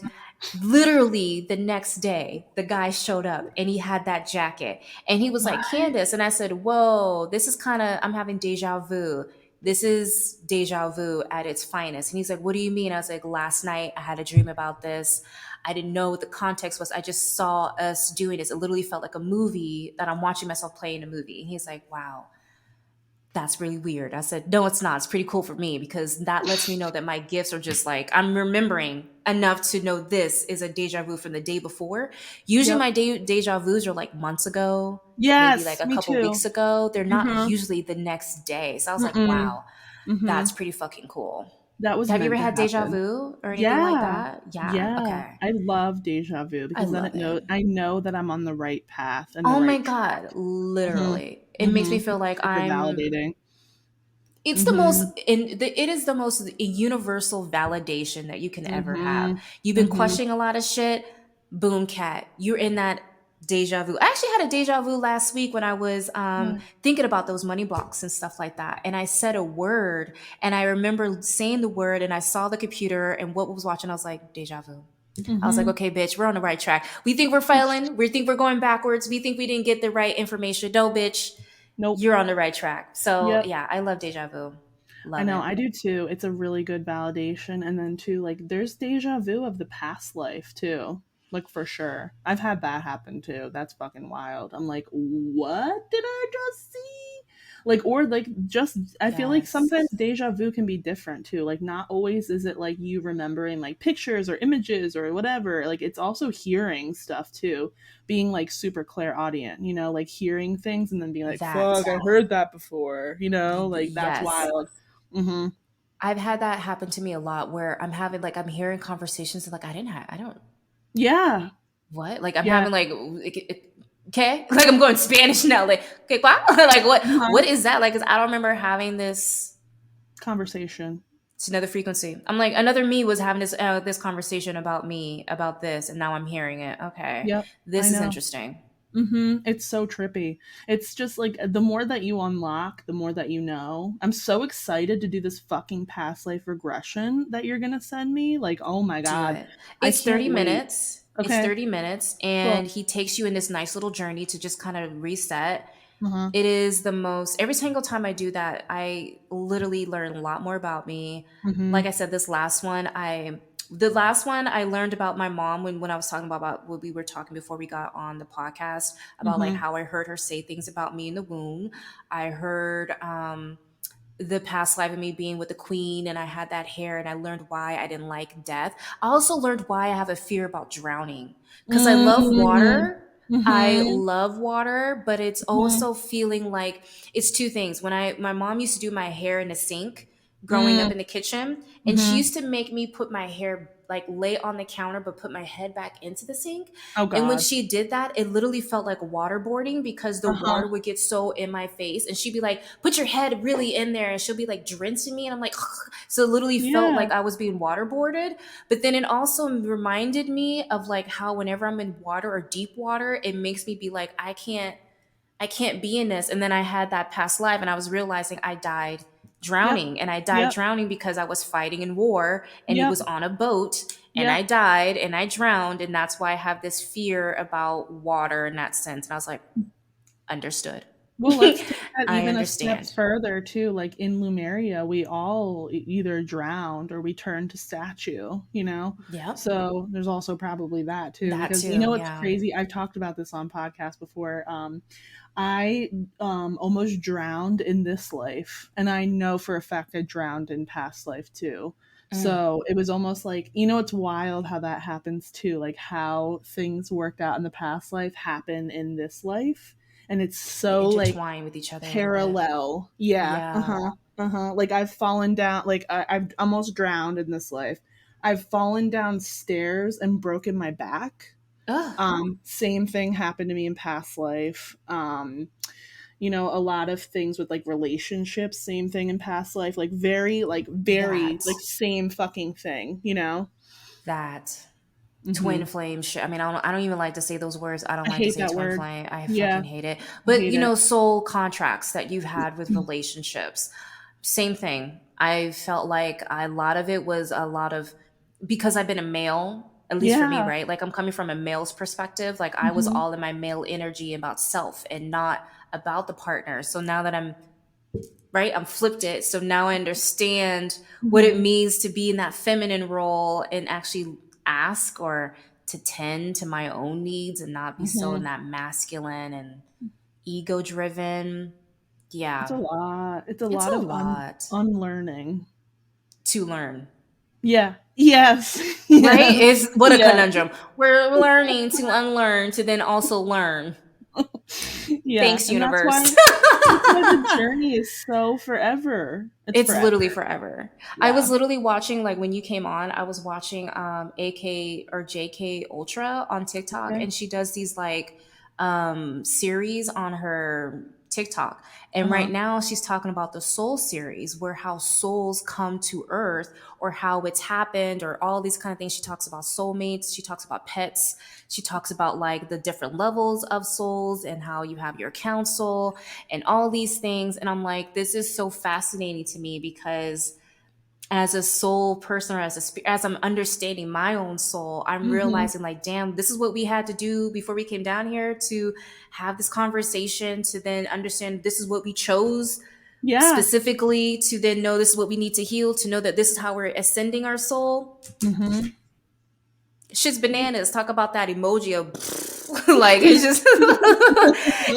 literally the next day, the guy showed up and he had that jacket, and he was like, What? Candace. And I said, whoa, this is kind of, I'm having deja vu. This is deja vu at its finest. And he's like, what do you mean? I was like, last night I had a dream about this. I didn't know what the context was. I just saw us doing this. It literally felt like a movie that I'm watching myself play in a movie. And he's like, wow. That's really weird. I said, no, it's not. It's pretty cool for me because that lets me know that my gifts are just like, I'm remembering enough to know this is a deja vu from the day before. Usually Yep. my deja vus are like months ago, maybe like Yes, a me couple too. weeks ago. They're not Mhm. usually the next day. So I was like, Mm-mm. wow, that's Mhm. pretty fucking cool. That was Have you ever meant to had deja happen. vu or anything like Yeah. that? Yeah. Yeah. Okay. I love deja vu I because then love it. I know that I'm on the right path and the Oh my right God. track. Mhm. Literally. It makes me Mhm. feel It's like super validating. it's the most Mhm. it is the most universal validation that you can ever have. Mhm. You've been Mhm. questioning a lot of shit, boom cat, you're in that deja vu. I actually had a deja vu last week when I was Yeah. thinking about those money blocks and stuff like that, and I said a word, and I remember saying the word, and I saw the computer and what was watching. I was like, deja vu. I was like, Mhm. okay, bitch, we're on the right track. We think we're failing. We think we're going backwards. We think we didn't get the right information. No, bitch, Nope. you're on the right track. So Yep. yeah, I love deja vu. I Love know, it. I do too. It's a really good validation. And then too, like there's deja vu of the past life too. Like for sure. I've had that happen too. That's fucking wild. I'm like, what did I just see? Like or like just I feel like Yes. sometimes deja vu can be different too. Like not always is it like you remembering like pictures or images or whatever. Like it's also hearing stuff too. Being like super clairaudient, like hearing things and then being like, fuck, That. I heard that before, like that's Yes. wild. Mm-hmm. I've had that happen to me a lot where I'm hearing conversations and like I don't Yeah. what? Like I'm Yeah. having okay? Like I'm going Spanish now. Like, okay, wow. Like Uh-huh. what is that? Like 'cause I don't remember having this. Conversation. It's another frequency. I'm like another me was having this conversation about me about this, and now I'm hearing it. Okay, Yep. I this is know. interesting. It's so trippy. It's just like the more that you unlock, the more that you know. I'm so excited to do this fucking past life regression that you're gonna send me. Like, oh my Do god. it. I It's can't 30 wait. minutes. It's Okay. 30 minutes, and Cool. he takes you in this nice little journey to just kind of reset. Uh-huh. It is the most, every single time I do that, I literally learn a lot more about me. Like Mm-hmm. I said, the last one I learned about my mom when I was talking about what we were talking before we got on the podcast about like Mm-hmm. how I heard her say things about me in the womb. I heard the past life of me being with the queen and I had that hair and I learned why I didn't like death. I also learned why I have a fear about drowning because I love Mm-hmm. water. I Mm-hmm. love water, but it's also feeling like it's two things. When my mom used to do my hair in the sink growing up in the kitchen, and she Mm-hmm. used to make me put my hair like lay on the counter but put my head back into the sink. Oh And when god. she did that, it literally felt like waterboarding because the Uh-huh. water would get so in my face. And she'd be like, put your head really in there. And she'll be like drenching me. And I'm like, so it literally felt Yeah. like I was being waterboarded. But then it also reminded me of like how whenever I'm in water or deep water, it makes me be like, I can't be in this. And then I had that past life and I was realizing I died Yep. drowning. And I died Yep. drowning because I was fighting in war and it Yep. was on a boat and I Yep. died and I drowned. And that's why I have this fear about water in that sense. And I was like, understood. Well, let's take that I even a step understand. further too. Like in Lumeria, we all either drowned or we turned to statue. Yep. So there's also probably that too, That because too. what's Yeah. crazy? I've talked about this on podcast before. I almost drowned in this life, and I know for a fact I drowned in past life too. Mm. So it was almost like, it's wild how that happens too, like how things worked out in the past life happen in this life. And it's They so like intertwine with each other a little bit. parallel. Yeah. Yeah. Uh-huh. Uh-huh. Like I've fallen down, like I've almost drowned in this life. I've fallen downstairs and broken my back. Ugh. Same thing happened to me in past life. A lot of things with like relationships, same thing in past life, like very That. like same fucking thing. That. Hmm. Twin flame shit. I mean, I don't even like to say those words. I don't I like to hate say that twin word. flame. I Yeah, fucking hate it. I But hate it. soul contracts that you've had with relationships. Same thing. I felt like a lot of it was a lot of because I've been a male, at least for me, Yeah. right? Like I'm coming from a male's perspective. Like I was Hmm. all in my male energy about self and not about the partner. So now that I'm right, I'm flipped it. So now I understand what it Hmm. means to be in that feminine role and actually ask or to tend to my own needs and not be so in Hmm. that masculine and ego driven. It's Yeah, a lot. It's a it's lot a of lot unlearning. to learn. Yeah. Yes. Right? Yes. Is what a Yeah. conundrum. We're learning to unlearn to then also learn. Yeah. Thanks, And universe. that's why the journey is so forever. It's It's literally forever. forever. I was Yeah. literally watching, like, when you came on, I was watching AK or JK Ultra on TikTok, Okay. and she does these like series on her TikTok. And right Uh-huh. now she's talking about the soul series, where how souls come to earth, or how it's happened, or all these kind of things. She talks about soulmates, she talks about pets, she talks about like the different levels of souls, and how you have your council and all these things. And I'm like, this is so fascinating to me, because as a soul person, or as I'm understanding my own soul, I'm Mm-hmm. realizing, like, damn, this is what we had to do before we came down here to have this conversation, to then understand this is what we chose Yeah. specifically, to then know this is what we need to heal, to know that this is how we're ascending our soul. Mm-hmm. Shit's bananas. Talk about that emoji of like, it's just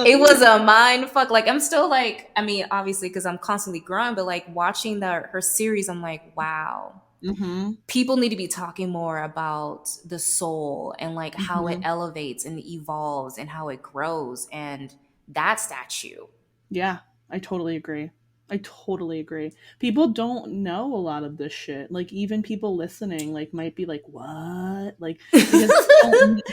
it was a mind fuck. Like, I'm still like, I mean, obviously because I'm constantly growing, but like watching her series, I'm like, wow, Mm-hmm. people need to be talking more about the soul, and like how it Mm-hmm. elevates and evolves and how it grows, and that statue. Yeah, I totally agree. I totally agree. People don't know a lot of this shit. Like even people listening like might be like, "What?" Like because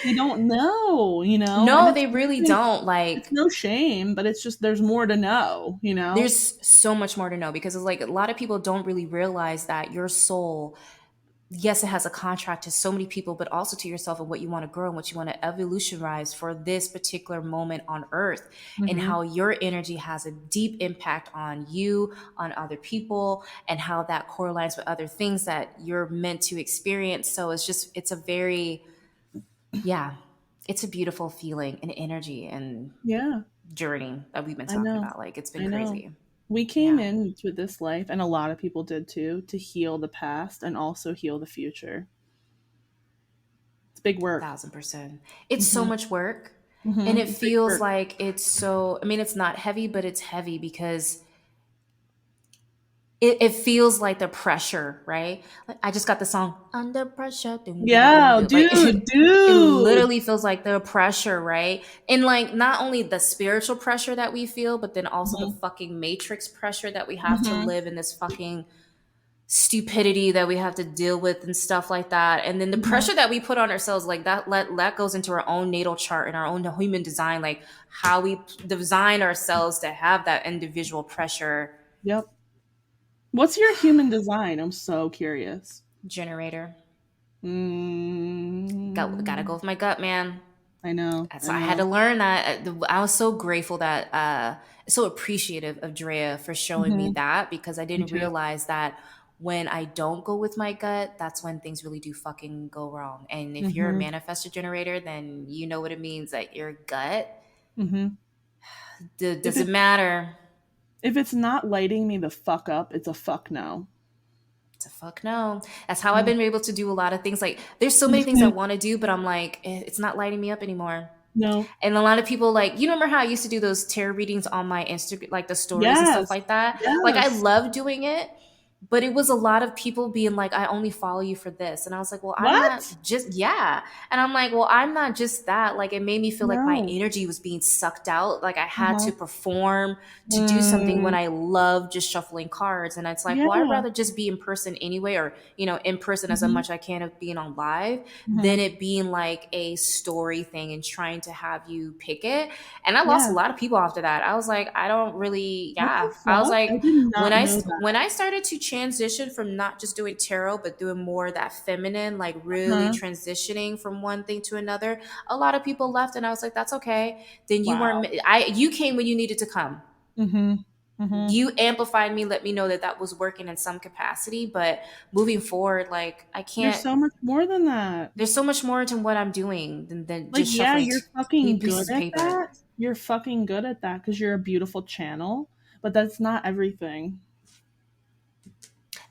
they don't know, you know? And No, they really don't. it's Like, no shame, but it's just there's more to know, you know? there's so much more to know, because it's like a lot of people don't really realize that your soul, yes, it has a contract to so many people, but also to yourself, and what you want to grow and what you want to evolutionize for this particular moment on earth, and Mhm. how your energy has a deep impact on you, on other people, and how that correlates with other things that you're meant to experience. So it's just, it's a very, yeah, it's a beautiful feeling and energy and Yeah, journey that we've been I talking know. about. Like, it's been I know. crazy. We came Yeah. into this life and a lot of people did too to heal the past and also heal the future. It's big work. 1,000%. It's so Mhm. much work. And it Mhm. Big feels work. like it's so, I mean, it's not heavy, but it's heavy because it feels like the pressure, right? Like, I just got the song Under Pressure. Dun, dun, dun, Yeah, dun. Like, dude, it dude. literally feels like the pressure, right? And like, not only the spiritual pressure that we feel, but then also the Mhm, fucking matrix pressure that we have to mhm, live in this fucking stupidity that we have to deal with and stuff like that. And then the mhm. pressure that we put on ourselves, like that goes into our own natal chart and our own human design, like how we design ourselves to have that individual pressure. Yep. What's your human design? I'm so curious. Generator. Gotta go Mm, with my gut, man. I know, So I I had to know. learn that. I was so grateful that, so appreciative of Drea for showing me Mhm, that, because I me didn't too. realize that when I don't go with my gut, that's when things really do fucking go wrong. And if you're a Mhm, manifestor generator, then you know what it means, that your gut mhm. If doesn't matter. it's not lighting me the fuck up, it's a fuck no. It's a fuck no. That's how I've Mm. been able to do a lot of things. Like, there's so many things I want to do, but I'm like, it's not lighting me up anymore. No. And a lot of people, like, you remember how I used to do those tarot readings on my Instagram, like the stories and stuff Yes. like that? Like, I Yes. love doing it, but it was a lot of people being like, I only follow you for this. And I was like, well, I'm not What? just, yeah. And I'm like, well, I'm not just that. Like, it made me feel like my No. energy was being sucked out. Like, I had Uh-huh. to perform to do something when Mm, I love just shuffling cards. And it's like, well, I'd yeah. rather just be in person anyway, or, in person as Mhm, much I can of being on live, than mhm. it being like a story thing and trying to have you pick it. And I lost a Yeah. lot of people after that. I was like, I don't really, What yeah. the I was fuck? I like, did when not know that. when I started to transition from not just doing tarot, but doing more of that feminine, like really Huh? transitioning from one thing to another, a lot of people left, and I was like, that's okay. Then you weren't, Wow. you came when you needed to come. Mhm. Mhm. You amplified me, let me know that that was working in some capacity, but moving forward, like, I There's can't, so much more than that. there's so much more to what I'm doing than Like, just yeah, shuffling you're fucking pieces good of at paper. that. You're fucking good at that because you're a beautiful channel, but that's not everything.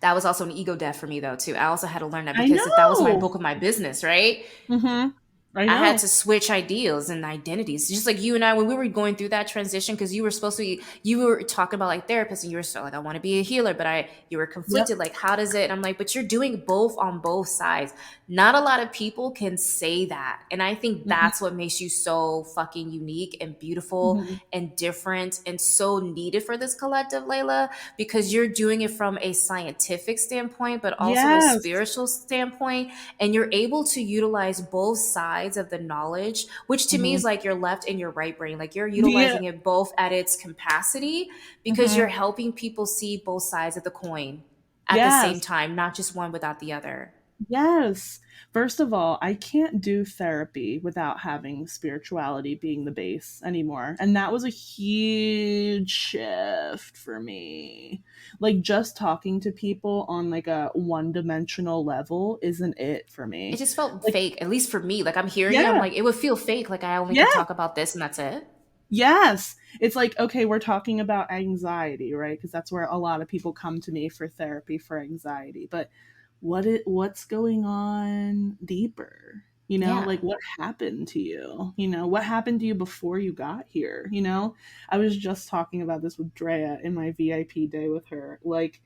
That was also an ego death for me though too. I also had to learn that, I because that was my know. book of my business, right? Mhm. I I had know. to switch ideals and identities. Just like you and I, when we were going through that transition, because you were supposed to be, you were talking about like therapists, and you were so like, I want to be a healer, but you were Yep. conflicted. Like, how does it? And I'm like, but you're doing both on both sides. Not a lot of people can say that. And I think Hmm. that's what makes you so fucking unique and beautiful Hmm. and different and so needed for this collective, Layla, because you're doing it from a scientific standpoint, but also a Yes. spiritual standpoint, and you're able to utilize both sides of the knowledge, which to me Hmm. is like your left and your right brain. Like you're Yeah. utilizing it both at its capacity, because you're Hmm. helping people see both sides of the coin at the same Yes. time, not just one without the other. Yes. First of all, I can't do therapy without having spirituality being the base anymore. And that was a huge shift for me. Like just talking to people on like a one-dimensional level isn't it for It me. just felt Like fake, at least for me. Like I'm hearing you, I'm yeah. like, it would feel fake. Like I only Yeah. could talk about this and that's it. Yes. It's like, okay, we're talking about anxiety, right? Because that's where a lot of people come to me for therapy for anxiety. But what's going on deeper? Yeah. Like what happened to you? What happened to you before you got here? I was just talking about this with Drea in my VIP day with her. Like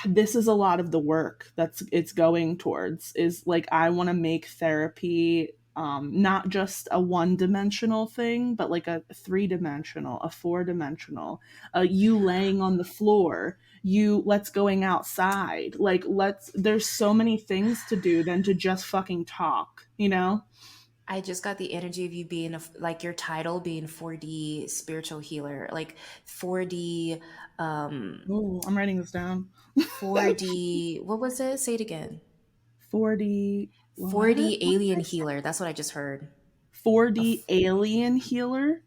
this is a lot of the work that's it's going towards is like I want to make therapy not just a one-dimensional thing but like a three-dimensional, a four-dimensional, you laying on the floor, you let's going outside, like let's there's so many things to do than to just fucking talk. I just got the energy of you being like your title being 4D spiritual healer, like 4D, um, Oh, I'm writing this down. 4D. What was it? Say it again. 40 what 4D alien healer. That's what I just heard. A 4D alien healer.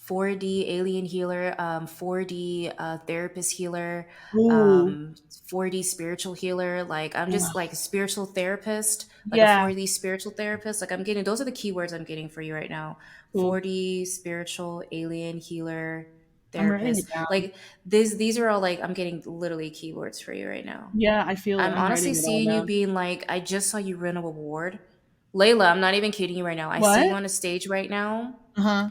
4D alien healer, 4D therapist healer, Ooh. 4D spiritual healer. Like I'm just like a spiritual therapist, like a Yeah. 4D spiritual therapist. Like I'm getting those are the keywords I'm getting for you right now. Cool. 4D spiritual alien healer I'm writing it therapist. down. Like these are all like I'm getting literally keywords for you right now. Yeah, I feel it. I'm I'm honestly writing it all seeing you down. being like, I just saw you win an award. Layla, I'm not even kidding you right now. I see you What? on a stage right now. Uh-huh.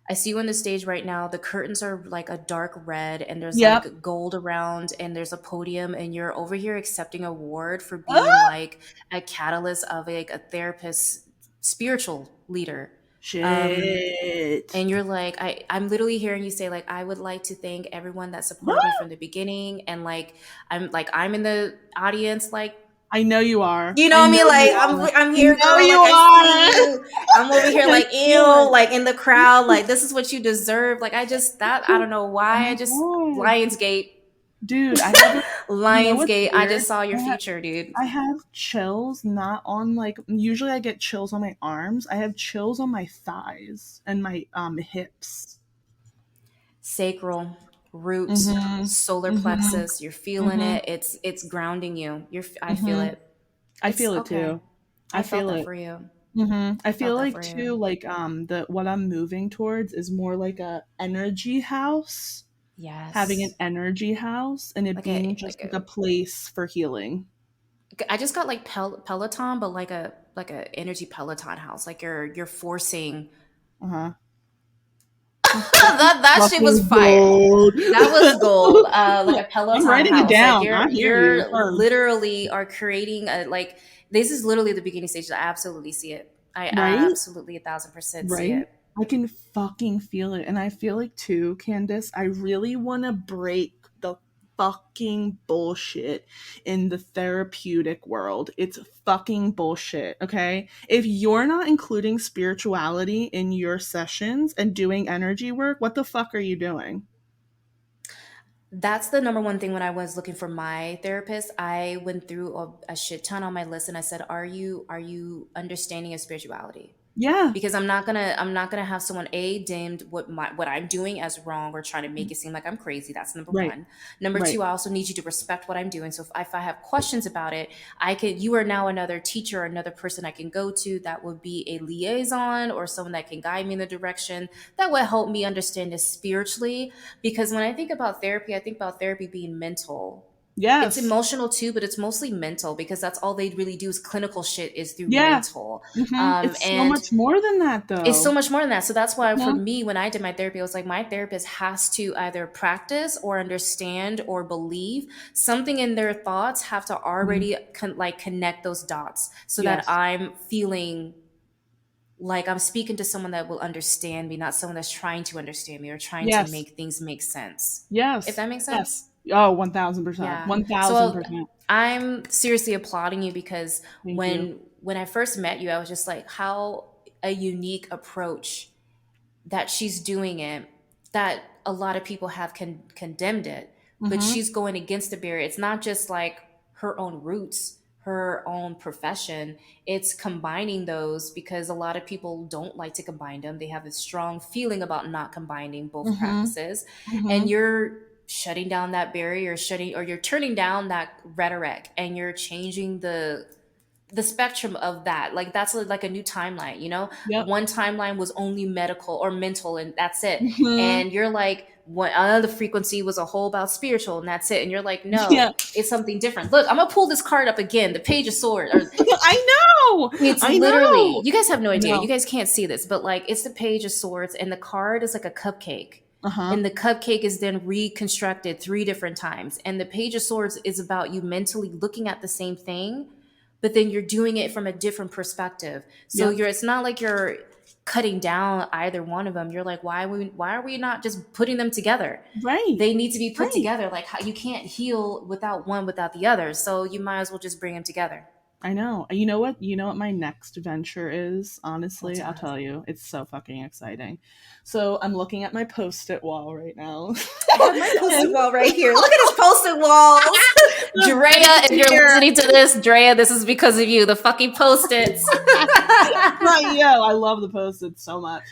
I see you on the stage right now. The curtains are like a dark red and there's Yep. like gold around and there's a podium and you're over here accepting an award for being Ah! like a catalyst of like a therapist, spiritual leader. Um, Shit. and you're like, I'm literally hearing you say like, I would like to thank everyone that supported me Ah! from the beginning. And like, I'm in the audience, like, I know you are. you know I what I mean? know Like you are. I'm I here, know girl. you Like I see are. you. I'm over here I like feel ew, it. like in the crowd. Like this is what you deserve. Like I just that I don't know Oh why. I my just god. Lionsgate, Dude, I have a what's Lionsgate. I weird? just saw I your have future, dude. I have chills not on like usually I get chills on my arms. I have chills on my thighs and my hips. Sacral, root, Mhm. solar Mhm. plexus. You're feeling Mhm. it. It's grounding you. I feel Mhm. it. I It's feel it okay. too. I I felt feel that it. for you. I I feel felt that like for you. too, like the what I'm moving towards is more like a energy house, having an Yes. energy house, and it Like being a just like like a a place for healing. I just got like Peloton, but like a energy Peloton house. Like you're forcing Uh huh. that shit was Fucking fire. gold. That was gold. Like a I'm Peloton writing it house. Like down. I hear you. you're Firm. literally are creating a like this is literally the beginning stages. I absolutely see it. I Right? absolutely 1,000% see Right? it. I can fucking feel it. And I feel like too, Candace, I really want to break the fucking bullshit in the therapeutic world. It's fucking bullshit, okay? If you're not including spirituality in your sessions and doing energy work, what the fuck are you doing? That's the number one thing when I was looking for my therapist. I went through a shit ton on my list and I said, are you understanding of spirituality? Yeah. Because I'm not gonna have someone deemed what I'm doing as wrong or trying to make it seem like I'm crazy. That's number Right. one. Number Right. two, I also need you to respect what I'm doing. So if I have questions about it, you are now another teacher or another person I can go to that would be a liaison or someone that can guide me in the direction that will help me understand this spiritually. Because when I think about therapy, I think about therapy being mental. It's Yes. emotional too, but it's mostly mental because that's all they really do is clinical shit is through Yeah. mental. It's so And much more than that, it's so though. much more than that. So that's why for Mhm. me, when I did my therapy, I was like, my therapist has to either practice or understand or believe something in their thoughts have to Mhm. already like connect those dots so that Yes. I'm feeling like I'm speaking to someone that will understand me, not someone that's trying to understand me or trying to Yes. make things make sense. If Yes. that makes Yes. sense. Oh, 1000%. Yeah. 1000%. I'm seriously applauding you because Thank you. when I first met you, I was just like, how a unique approach that she's doing it, that a lot of people have condemned it, but Mhm. she's going against the barrier. It's not just like her own roots, her own profession. It's combining those because a lot of people don't like to combine them. They have a strong feeling about not combining both Mhm. practices. And Mhm. you're shutting down that barrier, you're turning down that rhetoric and you're changing the spectrum of that. Like that's like a new timeline, you know. Yep. One timeline was only medical or mental and that's it, Mhm. and you're like what other frequency was a whole about spiritual and that's it, and you're like no, Yeah. it's something different. Look, I'm gonna pull this card up again, the page of swords, or I know. it's I literally, know. you guys have no idea, you No. guys can't see this, but like it's the page of swords and the card is like a cupcake, Uh-huh. and the cupcake is then reconstructed three different times, and the page of swords is about you mentally looking at the same thing, but then you're doing it from a different perspective. So Yep. you're, it's not like you're cutting down either one of them. You're like, why are we not just putting them together? Right. They need to be put Right. together. Like how you can't heal without one without the other, so you might as well just bring them together. I know. You know what? You know what my next venture is? What's Honestly, I'll that? tell you. It's so fucking exciting. So I'm looking at my post-it wall right now. I have my post-it And wall right here. Look at his post-it walls. the Drea, big if you're here. listening to this, Drea, this is because of you. The fucking post-its. Not you. I love the post-its so much.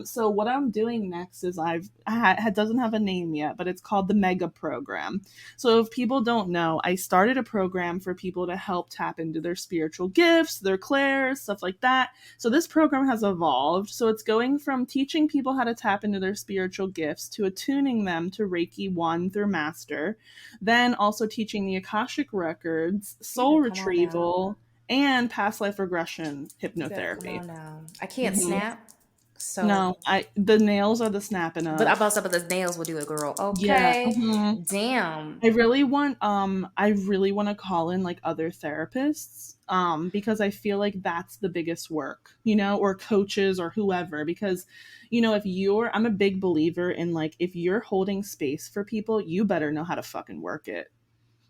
So what I'm doing next is it doesn't have a name yet, but it's called the Mega Program. So if people don't know, I started a program for people to help tap into their spiritual gifts, their clairs, stuff like that. So this program has evolved. So it's going from teaching people how to tap into their spiritual gifts to attuning them to Reiki 1 through Master, then also teaching the Akashic Records, You soul better come on now. retrieval, and past life regression You better come hypnotherapy. on now. I can't Hmm. snap, so. No, I the nails are the snapping But I up. about to, but the nails will do it, girl. Yeah. Okay. Hmm. Damn. I really want to call in like other therapists because I feel like that's the biggest work, or coaches or whoever, because if I'm a big believer in like if you're holding space for people, you better know how to fucking work it.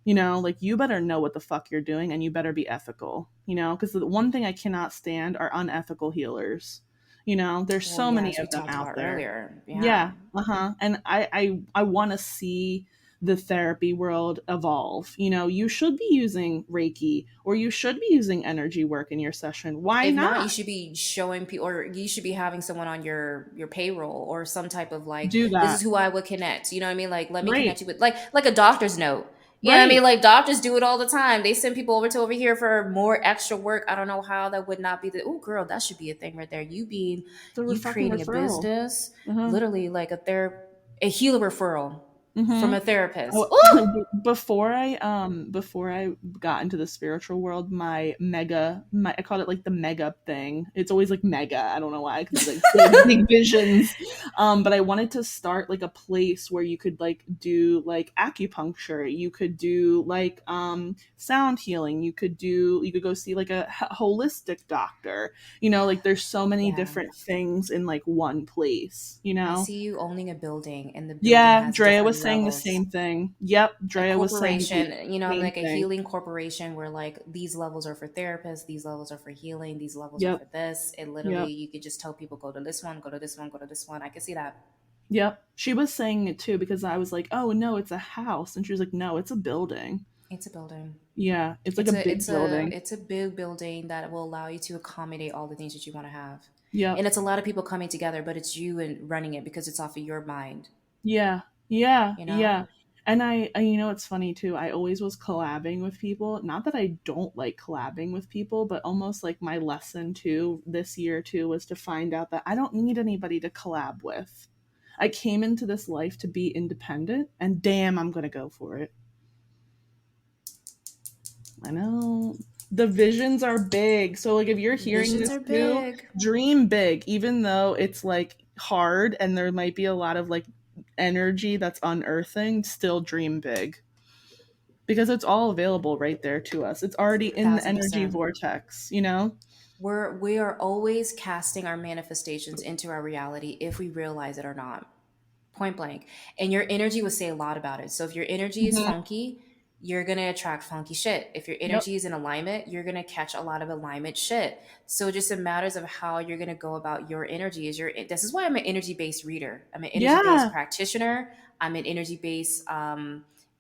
Like you better know what the fuck you're doing and you better be ethical, because the one thing I cannot stand are unethical healers. There's Well, so yeah, many as we of them talked out about there. earlier. Yeah. Yeah, uh-huh. And I want to see the therapy world evolve. You should be using Reiki or you should be using energy work in your session. Why If not, not you should be showing people, or you should be having someone on your payroll or some type of like, do this is that? who I would connect. You know what I mean? Like, let me Right. connect you with like a doctor's note. You know what I mean? Right. Like doctors do it all the time. They send people over here for more extra work. I don't know how that would not be the, oh girl, that should be a thing right there. The You fucking creating a referral. business, Uh-huh. literally like a healer referral from Mm-hmm. a therapist. Oh, Oh, before I got into the spiritual world, I called it like the mega thing. It's always like mega. I don't know why, because it's like big visions. But I wanted to start like a place where you could like do like acupuncture. You could do like sound healing. You could go see like a holistic doctor. Like there's so many yeah. different things in like one place. I see you owning a building, and the building Yeah, has Drea different was saying the levels. same thing. Yep, A Drea was saying the corporation, I'm same like a thing. healing corporation where like these levels are for therapists, these levels are for healing, these levels are Yep, for this. It literally, yep, you could just tell people go to this one, go to this one, go to this one. I can see that. yep. She was saying it too because I was like, "Oh no, it's a house," and she was like, "No, it's a building." It's a building. Yeah, it's like a big It's a building. it's a big building that will allow you to accommodate all the things that you want to have. Yep. And it's a lot of people coming together, but it's you and running it because it's off of your mind, Yeah, yeah, you know? yeah. And it's funny too. I always was collabing with people. Not that I don't like collabing with people, but almost like my lesson too this year too was to find out that I don't need anybody to collab with. I came into this life to be independent, and damn, I'm gonna go for it. I know. The visions are big. So like if you're hearing Visions this are too, big. dream big, even though it's like hard and there might be a lot of like energy that's unearthing, still dream big. Because it's all available right there to us. It's already A in the thousand energy percent. vortex, you know? We are always casting our manifestations into our reality if we realize it or not. Point blank. And your energy will say a lot about it. So if your energy is Hmm. funky, you're going to attract funky shit. If your Yep. energy is in alignment, you're going to catch a lot of alignment shit. So just it matters of how you're going to go about your energy. This is why I'm an energy based reader. I'm an energy based Yeah. practitioner. I'm an energy based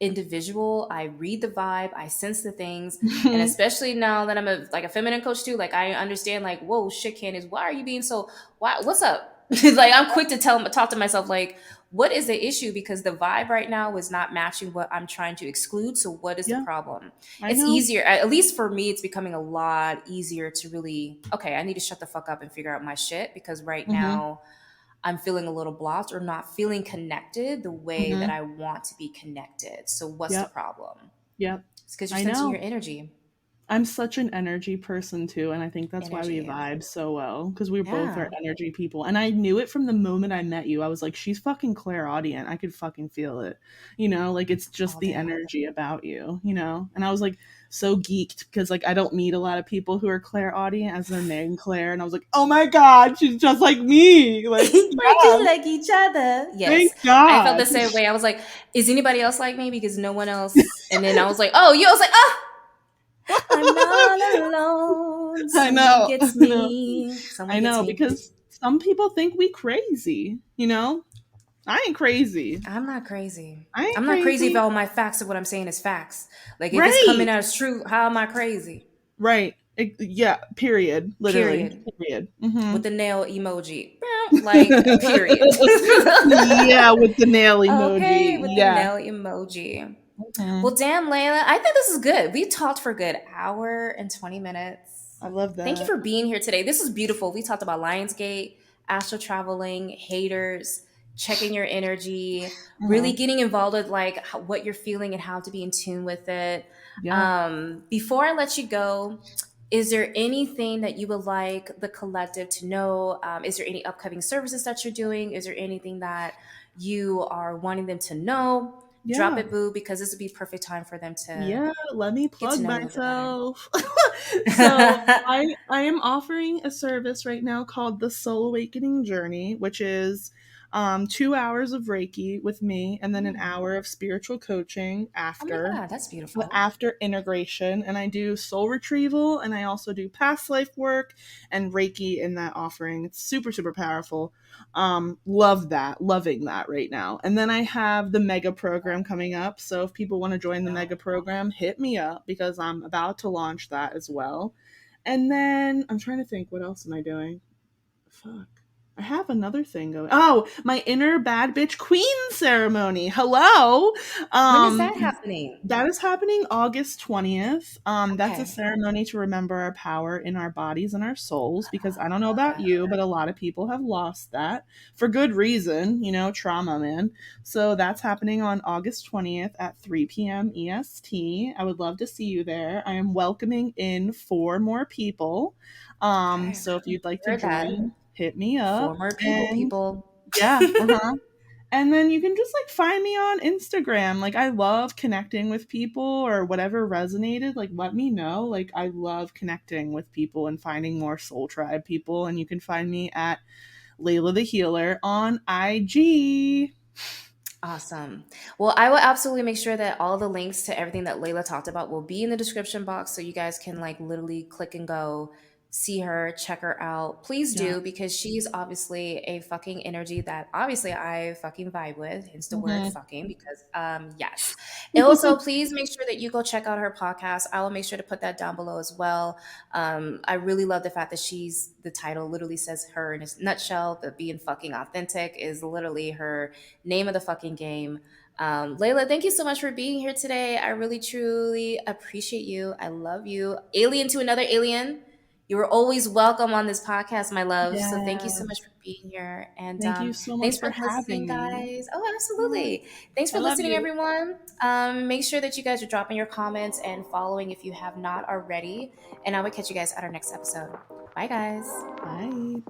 individual. I read the vibe, I sense the things. And especially now that I'm like a feminine coach too, like I understand like, whoa, shit, Candace, why are you being so, what's up? Like I'm quick to talk to myself like, what is the issue? Because the vibe right now is not matching what I'm trying to exclude. So what is the Yeah, problem? I It's know. easier, at least for me, it's becoming a lot easier to really, okay, I need to shut the fuck up and figure out my shit because right Hmm. now I'm feeling a little blocked or not feeling connected the way that Hmm. I want to be connected. So what's the Yep. problem? Yep. It's because you're I sensing know. your energy. I'm such an energy person too, and I think that's why we Energy. vibe so well because we both are Yeah. energy people. And I knew it from the moment I met you. I was like, she's fucking clairaudient. I could fucking feel it, like it's just All the day. energy about you. And I was like so geeked because like I don't meet a lot of people who are clairaudient as their name Claire, and I was like, oh my god, she's just like me. Like, We're just yes, like each other. thank Yes. I felt God. the same way. I was like, is anybody else like me? Because no one else. And then I was like, oh, you. I was like, oh, I'm not alone. I Someone know, I gets know, me. Someone I gets know, me. because some people think we crazy. I ain't crazy. I'm not crazy. I ain't I'm not crazy if crazy. all my facts of what I'm saying is facts. Like if it's coming Right. out as true, how am I crazy? Right. Yeah, period. Literally. Period. Period. Hmm. With the nail emoji. Like, period. Yeah, with the nail Okay, emoji. with the Yeah. nail emoji. Hmm. Well, damn, Layla, I think this is good. We talked for a good hour and 20 minutes. I love Thank you that. for being here today. This was beautiful. We talked about Lionsgate, astro traveling, haters, checking your energy, really Hmm. getting involved with like what you're feeling and how to be in tune with it. Yeah. Before I let you go, is there anything that you would like the collective to know? Is there any upcoming services that you're doing? Is there anything that you are wanting them to know? Drop Yeah. it, boo, because this would be perfect time for them to Yeah, let me get to plug know you a bit better. myself. So I am offering a service right now called the Soul Awakening Journey, which is 2 hours of Reiki with me and then an Mm. hour of spiritual coaching Oh my after God, that's beautiful. after integration. And I do soul retrieval and I also do past life work and Reiki in that offering. It's super, super powerful. Love that, loving that right now. And then I have the mega program coming up. So if people want to join the mega program, hit me up because I'm about to launch that as well. And then I'm trying to think, what else am I doing? Fuck. I have another thing going. Oh, my inner bad bitch queen ceremony. Hello. When is Um that happening? that is happening August 20th. That's a Okay. ceremony to remember our power in our bodies and our souls because I don't know about Okay. you, but a lot of people have lost that for good reason, trauma, man. So that's happening on August 20th at 3 p.m. EST. I would love to see you there. I am welcoming in 4 more people. Okay. So if you'd like to Heard that. join, hit me up. Former people, And people. yeah, uh-huh. And then you can just like find me on Instagram. Like I love connecting with people or whatever resonated. Like let me know. Like I love connecting with people and finding more soul tribe people. And you can find me at Layla the Healer on IG. Awesome. Well, I will absolutely make sure that all the links to everything that Layla talked about will be in the description box so you guys can like literally click and go see her, check her out. Please Yeah. do because she's obviously a fucking energy that obviously I fucking vibe with, hence the word Mhm. fucking because yes. And also please make sure that you go check out her podcast. I will make sure to put that down below as well. I really love the fact that the title literally says her in a nutshell, but being fucking authentic is literally her name of the fucking game. Layla, thank you so much for being here today. I really truly appreciate you. I love you. Alien to another alien. You were always welcome on this podcast, my love. So thank you so much Yes. for being here. And Thank you so much thanks for for listening, having me. guys. Oh, Oh, absolutely. Thanks I for love listening, you. everyone. Make sure that you guys are dropping your comments and following if you have not already. And I will catch you guys at our next episode. Bye, guys. Bye.